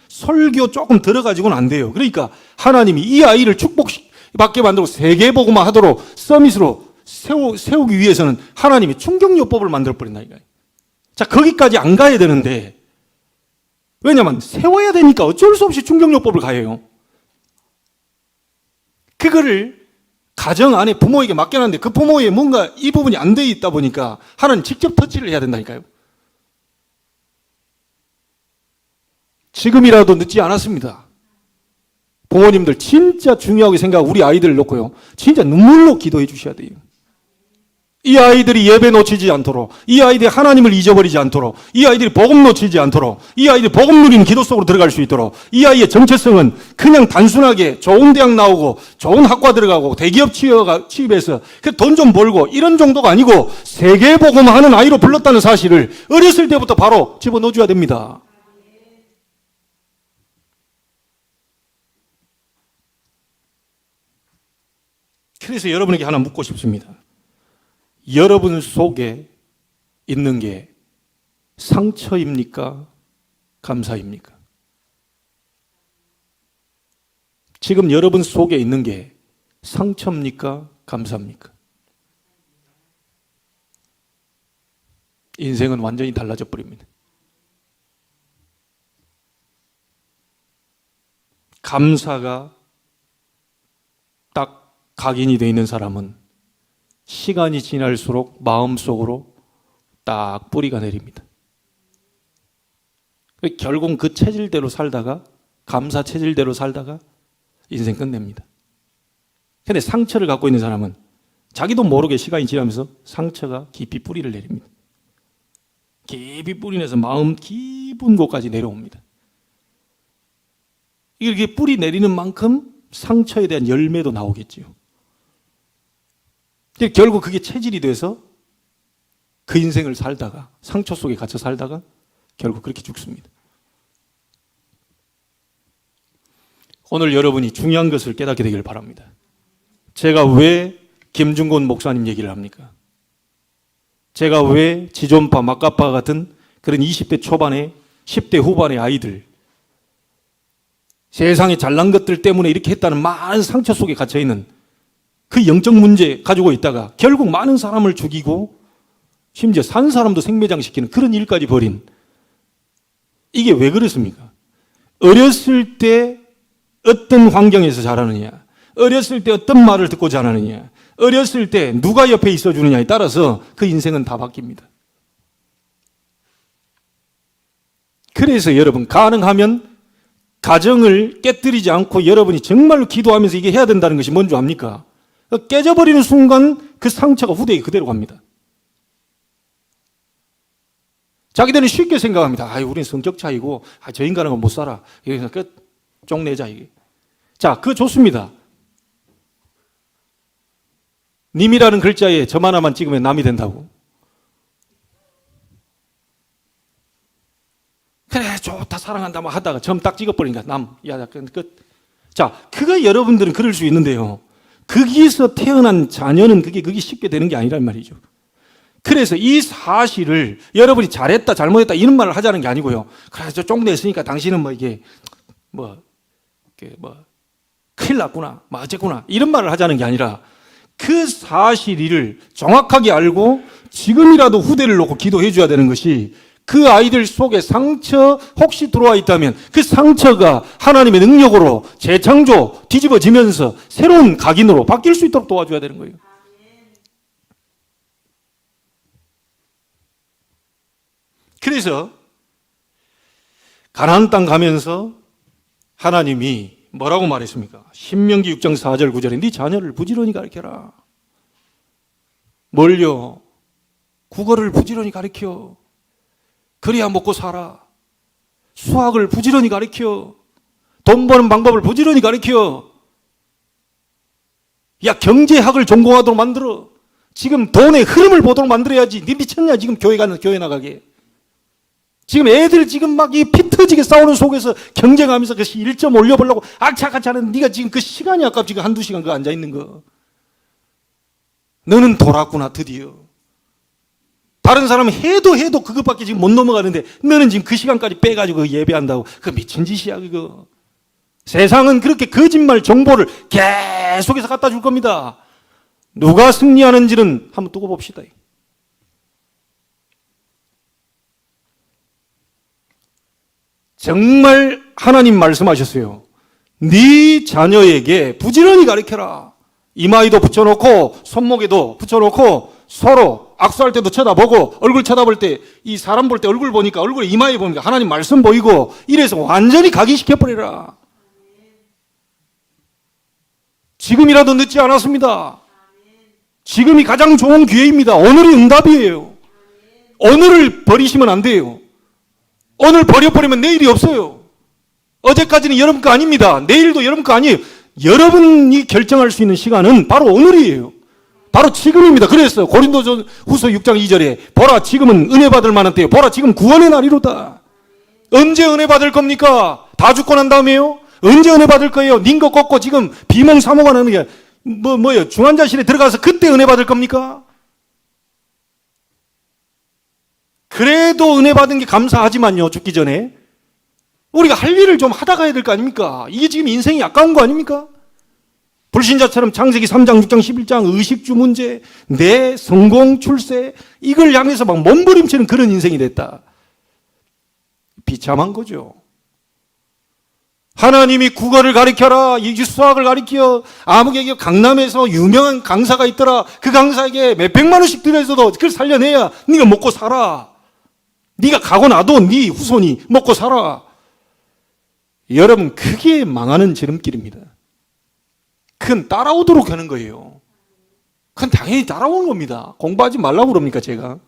설교 조금 들어가지고는 안 돼요. 그러니까 하나님이 이 아이를 축복받게 만들고 세계복음화 하도록 서밋으로 세우기 위해서는 하나님이 충격요법을 만들어버린다. 자, 거기까지 안 가야 되는데, 왜냐면 세워야 되니까 어쩔 수 없이 충격요법을 가해요. 그거를 가정 안에 부모에게 맡겨놨는데 그 부모의 뭔가 이 부분이 안 돼 있다 보니까 하나님 직접 터치를 해야 된다니까요. 지금이라도 늦지 않았습니다. 부모님들 진짜 중요하게 생각하고 우리 아이들을 놓고요. 진짜 눈물로 기도해 주셔야 돼요. 이 아이들이 예배 놓치지 않도록, 이 아이들이 하나님을 잊어버리지 않도록, 이 아이들이 복음 놓치지 않도록, 이 아이들이 복음 누리는 기도 속으로 들어갈 수 있도록, 이 아이의 정체성은 그냥 단순하게 좋은 대학 나오고 좋은 학과 들어가고 대기업 취업해서 돈 좀 벌고 이런 정도가 아니고 세계 복음하는 아이로 불렀다는 사실을 어렸을 때부터 바로 집어넣어줘야 됩니다. 그래서 여러분에게 하나 묻고 싶습니다. 여러분 속에 있는 게 상처입니까? 감사입니까? 지금 여러분 속에 있는 게 상처입니까? 감사입니까? 인생은 완전히 달라져 버립니다. 감사가 딱 각인이 되어 있는 사람은 시간이 지날수록 마음속으로 딱 뿌리가 내립니다. 결국 그 체질대로 살다가, 감사 체질대로 살다가 인생 끝냅니다. 근데 상처를 갖고 있는 사람은 자기도 모르게 시간이 지나면서 상처가 깊이 뿌리를 내립니다. 깊이 뿌리 내서 마음 깊은 곳까지 내려옵니다. 이렇게 뿌리 내리는 만큼 상처에 대한 열매도 나오겠지요. 결국 그게 체질이 돼서 그 인생을 살다가, 상처 속에 갇혀 살다가 결국 그렇게 죽습니다. 오늘 여러분이 중요한 것을 깨닫게 되기를 바랍니다. 제가 왜 김중곤 목사님 얘기를 합니까? 제가 왜 지존파, 막가파 같은 그런 20대 초반에 10대 후반의 아이들, 세상에 잘난 것들 때문에 이렇게 했다는 많은 상처 속에 갇혀있는 그 영적 문제 가지고 있다가 결국 많은 사람을 죽이고 심지어 산 사람도 생매장시키는 그런 일까지 벌인, 이게 왜 그렇습니까? 어렸을 때 어떤 환경에서 자라느냐, 어렸을 때 어떤 말을 듣고 자라느냐, 어렸을 때 누가 옆에 있어주느냐에 따라서 그 인생은 다 바뀝니다. 그래서 여러분, 가능하면 가정을 깨뜨리지 않고 여러분이 정말로 기도하면서 이게 해야 된다는 것이 뭔지 압니까? 깨져버리는 순간 그 상처가 후대에 그대로 갑니다. 자기들은 쉽게 생각합니다. 우리는 성격 차이고, 저 인간은 못 살아. 여기서 끝, 쪽내자, 이게. 자, 그거 좋습니다. 님이라는 글자에 점 하나만 찍으면 남이 된다고. 그래, 좋다, 사랑한다, 막 하다가 점 딱 찍어버리니까 남, 야, 끝. 자, 그거 여러분들은 그럴 수 있는데요. 거기서 태어난 자녀는 그게 쉽게 되는 게 아니란 말이죠. 그래서 이 사실을 여러분이 잘했다, 잘못했다 이런 말을 하자는 게 아니고요. 그래, 저 쪽냈으니까 당신은 큰일 났구나, 어쨌구나 이런 말을 하자는 게 아니라 그 사실을 정확하게 알고 지금이라도 후대를 놓고 기도해 줘야 되는 것이, 그 아이들 속에 상처 혹시 들어와 있다면 그 상처가 하나님의 능력으로 재창조, 뒤집어지면서 새로운 각인으로 바뀔 수 있도록 도와줘야 되는 거예요. 그래서 가나안 땅 가면서 하나님이 뭐라고 말했습니까? 신명기 6장 4절 9절에 네 자녀를 부지런히 가르쳐라. 뭘요? 국어를 부지런히 가르쳐. 그래야 먹고 살아. 수학을 부지런히 가르쳐. 돈 버는 방법을 부지런히 가르쳐. 야, 경제학을 전공하도록 만들어. 지금 돈의 흐름을 보도록 만들어야지. 네 미쳤냐 지금 교회 나가게. 지금 애들 지금 막 이 피 터지게 싸우는 속에서 경쟁하면서 그 1점 올려보려고 악착같이 하는 네가 지금 그 시간이 아깝지. 그 한두 시간 그 앉아있는 거. 너는 돌았구나 드디어. 다른 사람은 해도 그것밖에 지금 못 넘어가는데 너는 지금 그 시간까지 빼가지고 예배한다고. 그 미친 짓이야 그거. 세상은 그렇게 거짓말 정보를 계속해서 갖다 줄 겁니다. 누가 승리하는지는 한번 두고 봅시다. 정말 하나님 말씀하셨어요. 네 자녀에게 부지런히 가르쳐라. 이마에도 붙여놓고 손목에도 붙여놓고 서로 악수할 때도 쳐다보고 얼굴 쳐다볼 때 이 사람 볼 때 얼굴 보니까 얼굴에 이마에 보니까 하나님 말씀 보이고 이래서 완전히 각인시켜버리라. 지금이라도 늦지 않았습니다. 지금이 가장 좋은 기회입니다. 오늘이 응답이에요. 오늘을 버리시면 안 돼요. 오늘 버려버리면 내일이 없어요. 어제까지는 여러분 거 아닙니다. 내일도 여러분 거 아니에요. 여러분이 결정할 수 있는 시간은 바로 오늘이에요. 바로 지금입니다. 그래서 고린도전 후서 6장 2절에 보라 지금은 은혜 받을 만한 때요. 보라 지금 구원의 날이로다. 언제 은혜 받을 겁니까? 다 죽고 난 다음에요? 언제 은혜 받을 거예요? 닌거 꺾고 지금 비몽사모가 나는 게 뭐예요? 중환자실에 들어가서 그때 은혜 받을 겁니까? 그래도 은혜 받은 게 감사하지만요. 죽기 전에 우리가 할 일을 좀 하다 가야 될 거 아닙니까? 이게 지금 인생이 아까운 거 아닙니까? 불신자처럼 창세기 3장, 6장, 11장 의식주 문제, 내 성공, 출세 이걸 향해서 막 몸부림치는 그런 인생이 됐다. 비참한 거죠. 하나님이 국어를 가르쳐라, 수학을 가르쳐, 아무개게 강남에서 유명한 강사가 있더라. 그 강사에게 몇백만 원씩 들여서도 그걸 살려내야 네가 먹고 살아. 네가 가고 나도 네 후손이 먹고 살아. 여러분, 그게 망하는 지름길입니다. 그건 따라오도록 하는 거예요. 그건 당연히 따라오는 겁니다. 공부하지 말라고 그럽니까, 제가?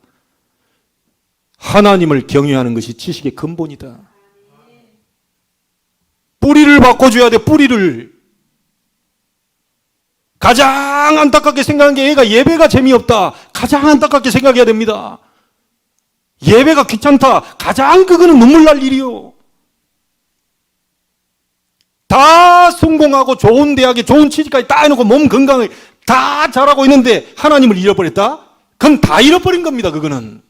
하나님을 경외하는 것이 지식의 근본이다. 뿌리를 바꿔줘야 돼, 뿌리를. 가장 안타깝게 생각한 게 애가 예배가 재미없다. 가장 안타깝게 생각해야 됩니다. 예배가 귀찮다. 가장 그거는 눈물 날 일이요. 다 성공하고 좋은 대학에 좋은 취직까지 다 해놓고 몸 건강을 다 잘하고 있는데 하나님을 잃어버렸다? 그건 다 잃어버린 겁니다, 그거는.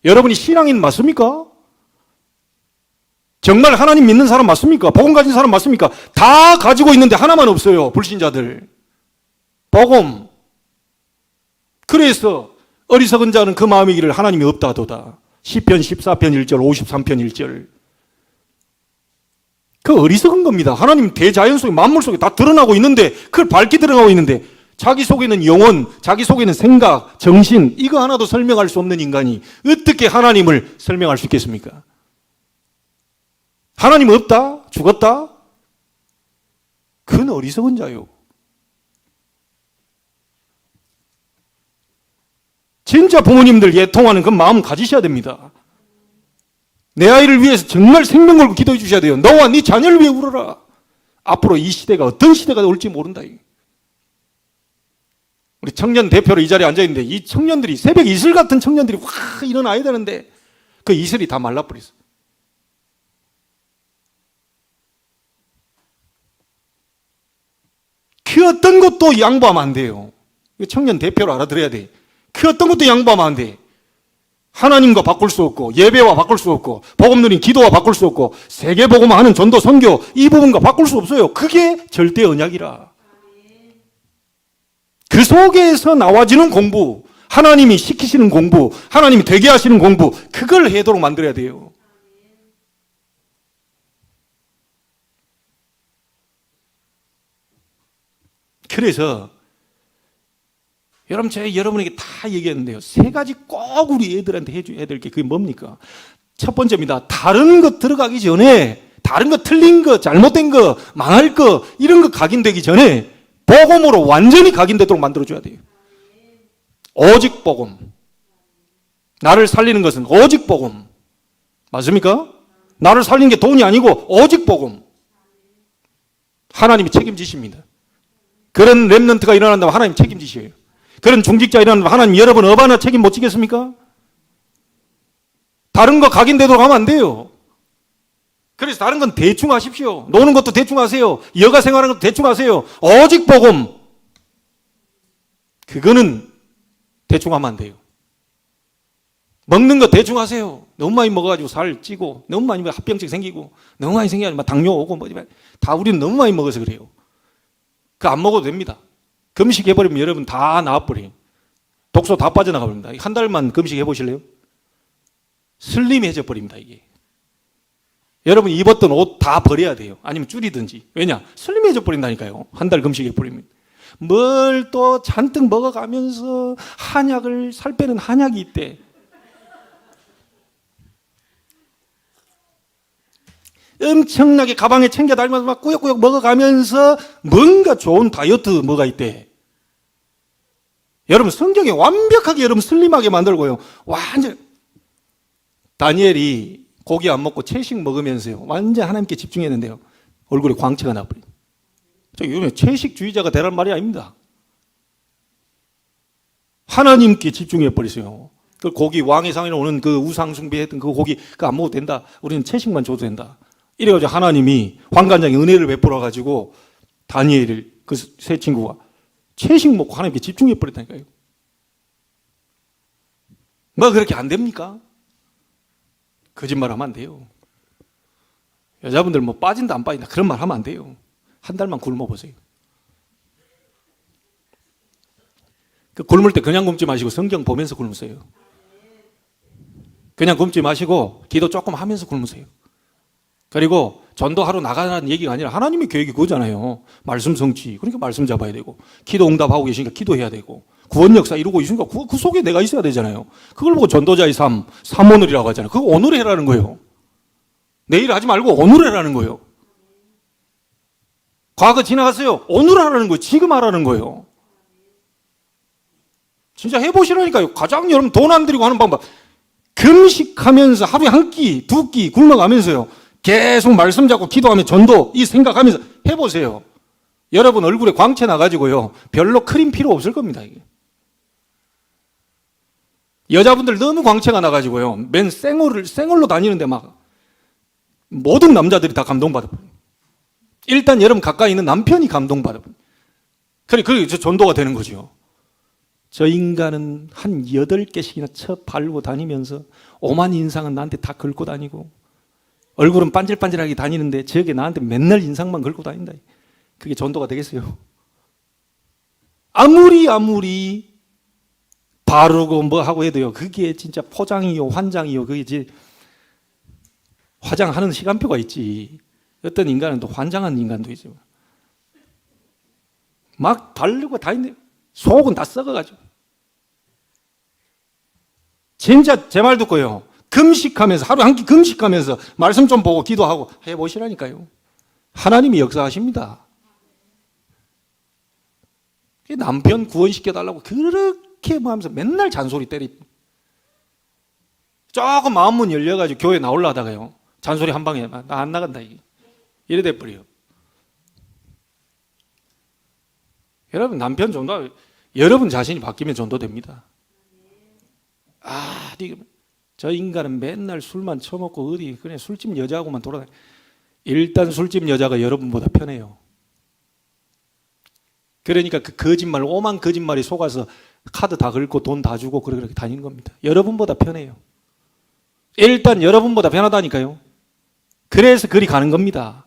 여러분이 신앙인 맞습니까? 정말 하나님 믿는 사람 맞습니까? 복음 가진 사람 맞습니까? 다 가지고 있는데 하나만 없어요, 불신자들. 복음. 그래서 어리석은 자는 그 마음이기를 하나님이 없다도다. 시편 14편 1절, 53편 1절. 그 어리석은 겁니다. 하나님 대자연 속에, 만물 속에 다 드러나고 있는데, 그걸 밝게 드러나고 있는데, 자기 속에는 영혼, 자기 속에는 생각, 정신, 이거 하나도 설명할 수 없는 인간이 어떻게 하나님을 설명할 수 있겠습니까? 하나님 없다? 죽었다? 그건 어리석은 자요. 진짜 부모님들 예통하는 그 마음 가지셔야 됩니다. 내 아이를 위해서 정말 생명 걸고 기도해 주셔야 돼요. 너와 네 자녀를 위해 울어라. 앞으로 이 시대가 어떤 시대가 올지 모른다. 우리 청년 대표로 이 자리에 앉아있는데 이 청년들이 새벽 이슬 같은 청년들이 확 일어나야 되는데 그 이슬이 다 말라버렸어. 그 어떤 것도 양보하면 안 돼요. 청년 대표로 알아들어야 돼. 그 어떤 것도 양보하면 안 돼. 하나님과 바꿀 수 없고 예배와 바꿀 수 없고 복음 누린 기도와 바꿀 수 없고 세계복음화 하는 전도 선교 이 부분과 바꿀 수 없어요. 그게 절대 언약이라. 그 속에서 나와지는 공부, 하나님이 시키시는 공부, 하나님이 되게 하시는 공부, 그걸 해도록 만들어야 돼요. 그래서 여러분, 제가 여러분에게 다 얘기했는데요. 세 가지 꼭 우리 애들한테 해줘야 될 게 그게 뭡니까? 첫 번째입니다. 다른 것 들어가기 전에, 다른 거 틀린 거, 잘못된 거, 망할 거, 이런 거 각인되기 전에 복음으로 완전히 각인되도록 만들어줘야 돼요. 오직 복음. 나를 살리는 것은 오직 복음. 맞습니까? 나를 살리는 게 돈이 아니고 오직 복음. 하나님이 책임지십니다. 그런 렘넌트가 일어난다면 하나님 책임지셔요. 그런 중직자 일어난다면 하나님 여러분 업 하나 책임 못 지겠습니까? 다른 거 각인되도록 하면 안 돼요. 그래서 다른 건 대충 하십시오. 노는 것도 대충 하세요. 여가 생활하는 것도 대충 하세요. 오직 복음. 그거는 대충 하면 안 돼요. 먹는 거 대충 하세요. 너무 많이 먹어가지고 살 찌고, 너무 많이 먹어 합병증 생기고, 너무 많이 생겨가지고 당뇨 오고, 다 우리는 너무 많이 먹어서 그래요. 그거 안 먹어도 됩니다. 금식해버리면 여러분 다 나와버려요. 독소 다 빠져나가버립니다. 한 달만 금식해보실래요? 슬림해져 버립니다, 이게. 여러분 입었던 옷 다 버려야 돼요. 아니면 줄이든지. 왜냐? 슬림해져 버린다니까요. 한 달 금식해버리면. 뭘 또 잔뜩 먹어가면서 한약을, 살 빼는 한약이 있대. 엄청나게 가방에 챙겨 다니면서 막 꾸역꾸역 먹어가면서 뭔가 좋은 다이어트 뭐가 있대. 여러분 성경에 완벽하게 여러분 슬림하게 만들고요. 완전 다니엘이 고기 안 먹고 채식 먹으면서요. 완전 하나님께 집중했는데요. 얼굴에 광채가 나버려요. 이거는 채식주의자가 되란 말이 아닙니다. 하나님께 집중해 버렸어요. 그 고기 왕의 상에 오는 그 우상 숭배했던 그 고기 그거 안 먹어도 된다. 우리는 채식만 줘도 된다. 이래가지고 하나님이 환관장에 은혜를 베풀어 가지고 다니엘을 그 세 친구가 채식 먹고 하나님께 집중해 버렸다니까요. 뭐 그렇게 안 됩니까? 거짓말하면 안 돼요. 여자분들 뭐 빠진다 안 빠진다 그런 말 하면 안 돼요. 한 달만 굶어 보세요. 그 굶을 때 그냥 굶지 마시고 성경 보면서 굶으세요. 그냥 굶지 마시고 기도 조금 하면서 굶으세요. 그리고 전도하러 나가라는 얘기가 아니라 하나님의 계획이 그거잖아요. 말씀 성취. 그러니까 말씀 잡아야 되고 기도 응답하고 계시니까 기도해야 되고 구원 역사 이루고 있으니까 그 속에 내가 있어야 되잖아요. 그걸 보고 전도자의 삶, 삼오늘이라고 하잖아요. 그거 오늘 해라는 거예요. 내일 하지 말고 오늘 해라는 거예요. 과거 지나갔어요. 오늘 하라는 거예요. 지금 하라는 거예요. 진짜 해보시라니까요. 가장 여러분 돈 안 들이고 하는 방법. 금식하면서 하루에 한 끼, 두 끼 굶어가면서요. 계속 말씀 잡고 기도하며 전도 이 생각하면서 해보세요. 여러분 얼굴에 광채 나가지고요. 별로 크림 필요 없을 겁니다. 이게. 여자분들 너무 광채가 나가지고요. 맨 생얼로 다니는데 막 모든 남자들이 다 감동받아버려요. 일단 여러분 가까이 있는 남편이 감동받아버려요. 그래 전도가 되는 거죠. 저 인간은 한 8개씩이나 쳐 바르고 다니면서 오만 인상은 나한테 다 긁고 다니고 얼굴은 반질반질하게 다니는데 저게 나한테 맨날 인상만 긁고 다닌다. 그게 전도가 되겠어요? 아무리 바르고 뭐 하고 해도요. 그게 진짜 포장이요 환장이요. 그게 이제 화장하는 시간표가 있지. 어떤 인간은 또 환장한 인간도 있죠. 막 바르고 다니는데 속은 다 썩어가지고. 진짜 제 말 듣고요. 금식하면서 하루 한 끼 금식하면서 말씀 좀 보고 기도하고 해보시라니까요. 하나님이 역사하십니다. 남편 구원시켜달라고 그렇게 뭐 하면서 맨날 잔소리 때리고 조금 마음문 열려가지고 교회 나오려 하다가요. 잔소리 한 방에 나 안 나간다 이게. 이래 돼버려요. 여러분 남편 전도 여러분 자신이 바뀌면 전도됩니다. 저 인간은 맨날 술만 처먹고 어디 그냥 술집 여자하고만 돌아다니. 일단 술집 여자가 여러분보다 편해요. 그러니까 그 거짓말 오만 거짓말이 속아서 카드 다 긁고 돈 다 주고 그렇게 다니는 겁니다. 여러분보다 편해요. 일단 여러분보다 편하다니까요. 그래서 그리 가는 겁니다.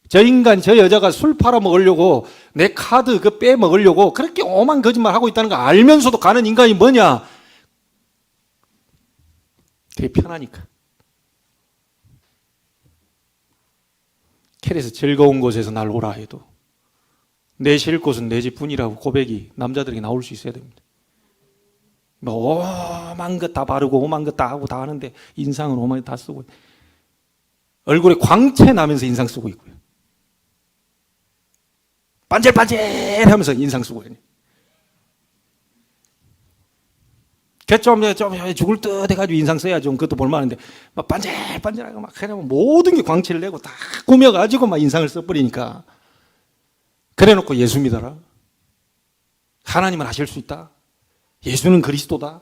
저 인간 저 여자가 술 팔아 먹으려고 내 카드 그 빼먹으려고 그렇게 오만 거짓말 하고 있다는 거 알면서도 가는 인간이 뭐냐? 되게 편하니까. 그래서 즐거운 곳에서 날 오라 해도 내 쉴 곳은 내 집뿐이라고 고백이 남자들에게 나올 수 있어야 됩니다. 뭐 오만 것 다 바르고 오만 것 다 하고 다 하는데 인상은 오만 것 다 쓰고 얼굴에 광채 나면서 인상 쓰고 있고요. 반질반질하면서 인상 쓰고 있어요. 좀 죽을 듯 해가지고 인상 써야 좀 그것도 볼만한데 막 반질반질하고 막 그냥 모든 게 광채를 내고 다 꾸며가지고 막 인상을 써버리니까 그래놓고 예수 믿어라. 하나님은 하실 수 있다. 예수는 그리스도다.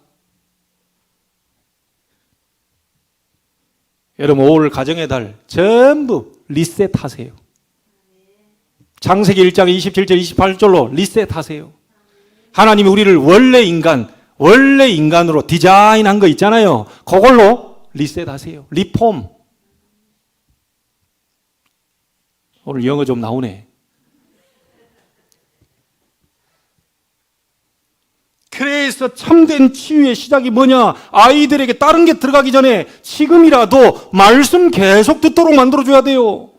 여러분 5월 가정의 달 전부 리셋하세요. 창세기 1장 27절 28절로 리셋하세요. 하나님이 우리를 원래 인간으로 디자인한 거 있잖아요. 그걸로 리셋하세요. 리폼. 오늘 영어 좀 나오네. 그래서 참된 치유의 시작이 뭐냐? 아이들에게 다른 게 들어가기 전에 지금이라도 말씀 계속 듣도록 만들어줘야 돼요.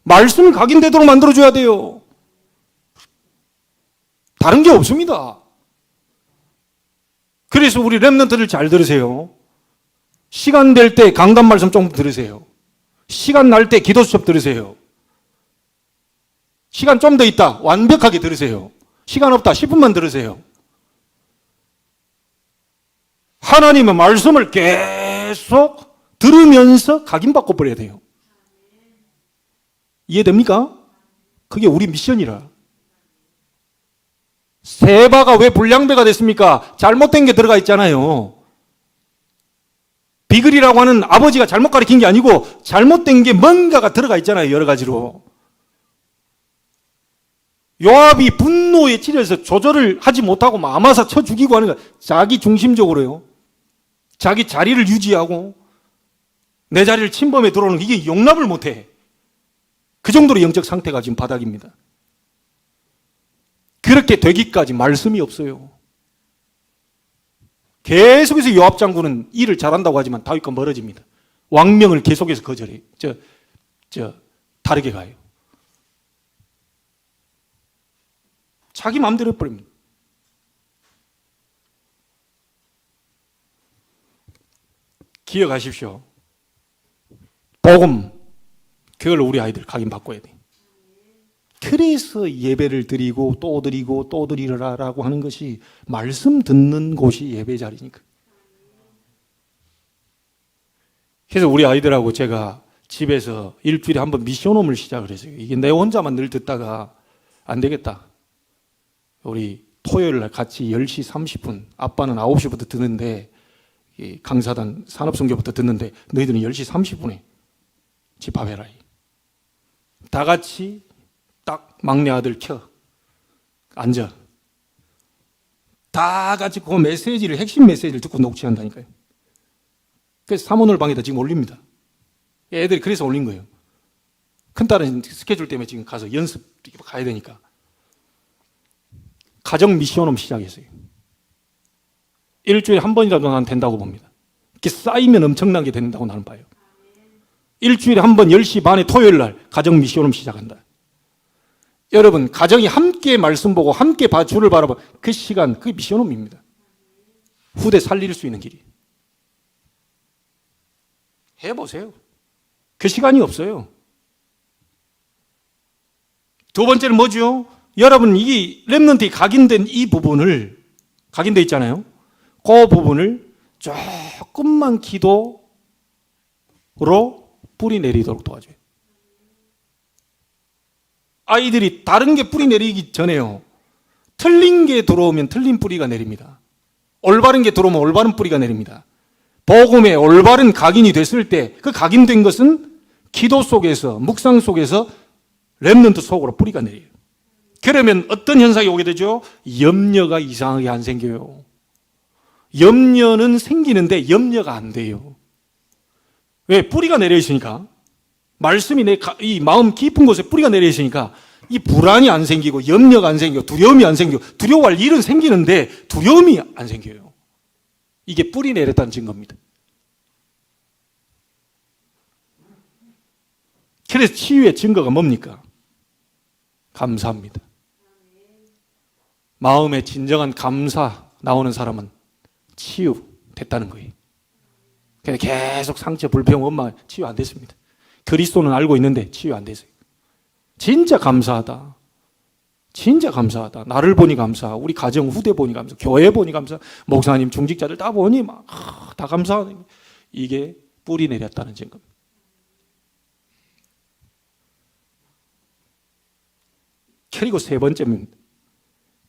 말씀 각인되도록 만들어줘야 돼요. 다른 게 없습니다. 그래서 우리 렘넌트들 잘 들으세요. 시간 될 때 강단 말씀 좀 들으세요. 시간 날 때 기도 수업 들으세요. 시간 좀 더 있다 완벽하게 들으세요. 시간 없다 10분만 들으세요. 하나님의 말씀을 계속 들으면서 각인받고 버려야 돼요. 이해됩니까? 그게 우리 미션이라. 세바가 왜 불량배가 됐습니까? 잘못된 게 들어가 있잖아요. 비글이라고 하는 아버지가 잘못 가르친 게 아니고 잘못된 게 뭔가가 들어가 있잖아요. 여러 가지로. 요압이 분노에 치려서 조절을 하지 못하고 아마사 쳐 죽이고 하는 거 자기 중심적으로요. 자기 자리를 유지하고 내 자리를 침범해 들어오는 거 이게 용납을 못해. 그 정도로 영적 상태가 지금 바닥입니다. 그렇게 되기까지 말씀이 없어요. 계속해서 요압 장군은 일을 잘한다고 하지만 다윗과 멀어집니다. 왕명을 계속해서 거절해요. 다르게 가요. 자기 마음대로 해버립니다. 기억하십시오. 복음, 그걸 우리 아이들 각인바꿔야 돼요. 그래서 예배를 드리고 또 드리고 또 드리라라고 하는 것이 말씀 듣는 곳이 예배 자리니까. 그래서 우리 아이들하고 제가 집에서 일주일에 한 번 미션홈을 시작을 했어요. 이게 내 혼자만 늘 듣다가 안 되겠다. 우리 토요일 날 같이 10시 30분, 아빠는 9시부터 듣는데 강사단 산업선교부터 듣는데 너희들은 10시 30분에 집합해라. 다 같이 딱 막내 아들 켜 앉아 다 같이 그 메시지를 핵심 메시지를 듣고 녹취한다니까요. 그래서 사모놀 방에다 지금 올립니다. 애들이 그래서 올린 거예요. 큰딸은 스케줄 때문에 지금 가서 연습 가야 되니까. 가정 미션홈 시작했어요. 일주일에 한 번이라도 난 된다고 봅니다. 이렇게 쌓이면 엄청나게 된다고 나는 봐요. 일주일에 한 번 10시 반에 토요일 날 가정 미션홈 시작한다. 여러분, 가정이 함께 말씀 보고 함께 주를 바라봐 그 시간, 그게 미션홈입니다. 후대 살릴 수 있는 길이. 해보세요. 그 시간이 없어요. 두 번째는 뭐죠? 여러분, 이 렘넌트에 각인된 이 부분을, 각인돼 있잖아요. 그 부분을 조금만 기도로 뿌리 내리도록 도와줘요. 아이들이 다른 게 뿌리 내리기 전에요. 틀린 게 들어오면 틀린 뿌리가 내립니다. 올바른 게 들어오면 올바른 뿌리가 내립니다. 복음에 올바른 각인이 됐을 때 그 각인된 것은 기도 속에서, 묵상 속에서 렘넌트 속으로 뿌리가 내려요. 그러면 어떤 현상이 오게 되죠? 염려가 이상하게 안 생겨요. 염려는 생기는데 염려가 안 돼요. 왜? 뿌리가 내려 있으니까. 말씀이 이 마음 깊은 곳에 뿌리가 내려 있으니까 이 불안이 안 생기고 염려가 안 생기고 두려움이 안 생기고 두려워할 일은 생기는데 두려움이 안 생겨요. 이게 뿌리 내렸다는 증거입니다. 그래서 치유의 증거가 뭡니까? 감사합니다. 마음에 진정한 감사 나오는 사람은 치유됐다는 거예요. 그래서 계속 상처, 불평, 원망 치유 안 됐습니다. 그리스도는 알고 있는데 치유 안 됐어요. 진짜 감사하다. 진짜 감사하다. 나를 보니 감사, 우리 가정 후대 보니 감사, 교회 보니 감사, 목사님, 중직자들 다 보니 다 감사하다. 이게 뿌리 내렸다는 증거입니다. 그리고 세 번째입니다.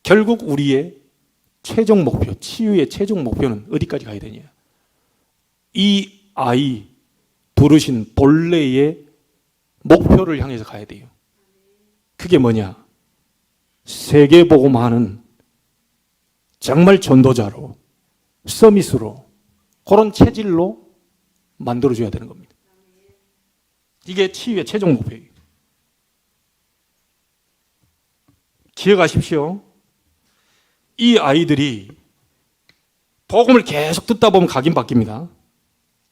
결국 우리의 최종 목표, 치유의 최종 목표는 어디까지 가야 되냐? 이 아이 부르신 본래의 목표를 향해서 가야 돼요. 그게 뭐냐? 세계복음화하는 정말 전도자로, 서밋으로, 그런 체질로 만들어줘야 되는 겁니다. 이게 치유의 최종 목표예요. 기억하십시오. 이 아이들이 복음을 계속 듣다 보면 각인 바뀝니다.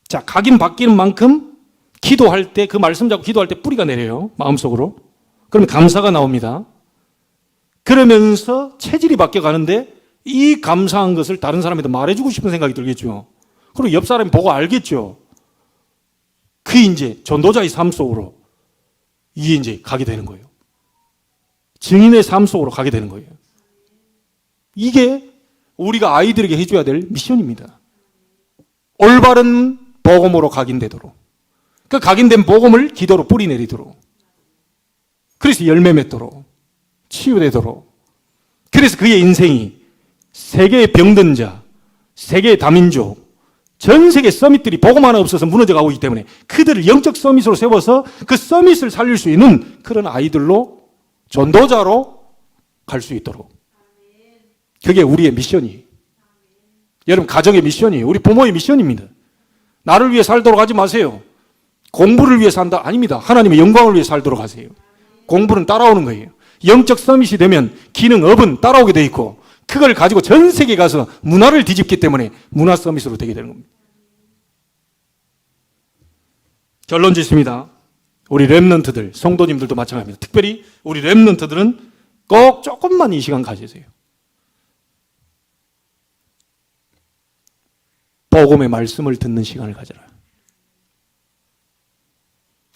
자, 각인 바뀌는 만큼 기도할 때, 그 말씀 잡고 기도할 때 뿌리가 내려요. 마음속으로. 그러면 감사가 나옵니다. 그러면서 체질이 바뀌어 가는데 이 감사한 것을 다른 사람한테 말해주고 싶은 생각이 들겠죠. 그리고 옆 사람이 보고 알겠죠. 그게 이제 전도자의 삶 속으로 이게 이제 가게 되는 거예요. 증인의 삶 속으로 가게 되는 거예요. 이게 우리가 아이들에게 해줘야 될 미션입니다. 올바른 복음으로 각인되도록, 그 각인된 복음을 기도로 뿌리내리도록, 그래서 열매 맺도록, 치유되도록, 그래서 그의 인생이 세계의 병든 자, 세계의 다민족, 전 세계 서밋들이 복음 하나 없어서 무너져가고 있기 때문에 그들을 영적 서밋으로 세워서 그 서밋을 살릴 수 있는 그런 아이들로, 전도자로 갈 수 있도록. 그게 우리의 미션이에요. 여러분, 가정의 미션이에요. 우리 부모의 미션입니다. 나를 위해 살도록 하지 마세요. 공부를 위해 산다? 아닙니다. 하나님의 영광을 위해 살도록 하세요. 공부는 따라오는 거예요. 영적 서밋이 되면 기능, 업은 따라오게 돼 있고, 그걸 가지고 전 세계에 가서 문화를 뒤집기 때문에 문화 서밋으로 되게 되는 겁니다. 결론 짓습니다. 우리 렘넌트들, 성도님들도 마찬가지입니다. 특별히 우리 렘넌트들은 꼭 조금만 이 시간 가지세요. 복음의 말씀을 듣는 시간을 가져라.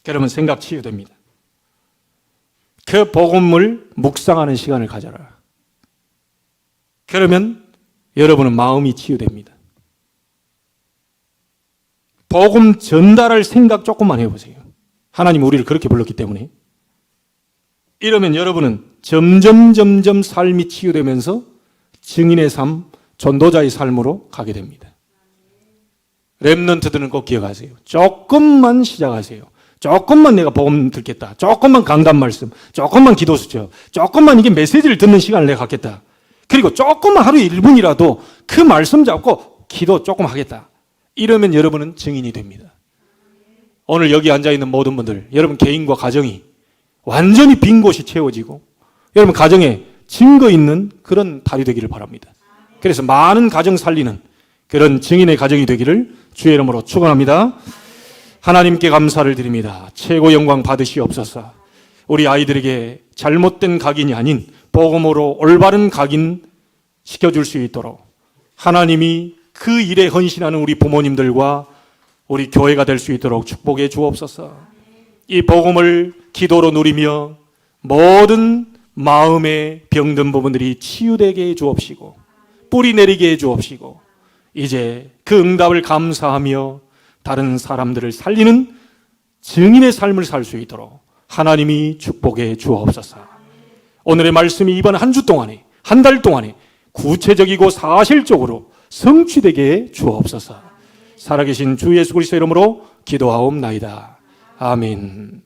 그러면 생각 치유됩니다. 그 복음을 묵상하는 시간을 가져라. 그러면 여러분은 마음이 치유됩니다. 복음 전달할 생각 조금만 해보세요. 하나님 우리를 그렇게 불렀기 때문에. 이러면 여러분은 점점 삶이 치유되면서 증인의 삶, 전도자의 삶으로 가게 됩니다. 렘넌트들은 꼭 기억하세요. 조금만 시작하세요. 조금만 내가 복음 듣겠다. 조금만 강단 말씀, 조금만 기도 수첩, 조금만 이게 메시지를 듣는 시간을 내가 갖겠다. 그리고 조금만 하루에 1분이라도 그 말씀 잡고 기도 조금 하겠다. 이러면 여러분은 증인이 됩니다. 오늘 여기 앉아있는 모든 분들, 여러분 개인과 가정이 완전히 빈 곳이 채워지고 여러분 가정에 증거 있는 그런 달이 되기를 바랍니다. 그래서 많은 가정 살리는 그런 증인의 가정이 되기를 주의 이름으로 축원합니다. 하나님께 감사를 드립니다. 최고 영광 받으시옵소서. 우리 아이들에게 잘못된 각인이 아닌 복음으로 올바른 각인 시켜줄 수 있도록 하나님이 그 일에 헌신하는 우리 부모님들과 우리 교회가 될 수 있도록 축복해 주옵소서. 이 복음을 기도로 누리며 모든 마음의 병든 부분들이 치유되게 해 주옵시고 뿌리 내리게 해 주옵시고 이제 그 응답을 감사하며 다른 사람들을 살리는 증인의 삶을 살 수 있도록 하나님이 축복해 주옵소서. 오늘의 말씀이 이번 한 주 동안에, 한 달 동안에 구체적이고 사실적으로 성취되게 해 주옵소서. 살아계신 주 예수 그리스도 이름으로 기도하옵나이다. 아멘.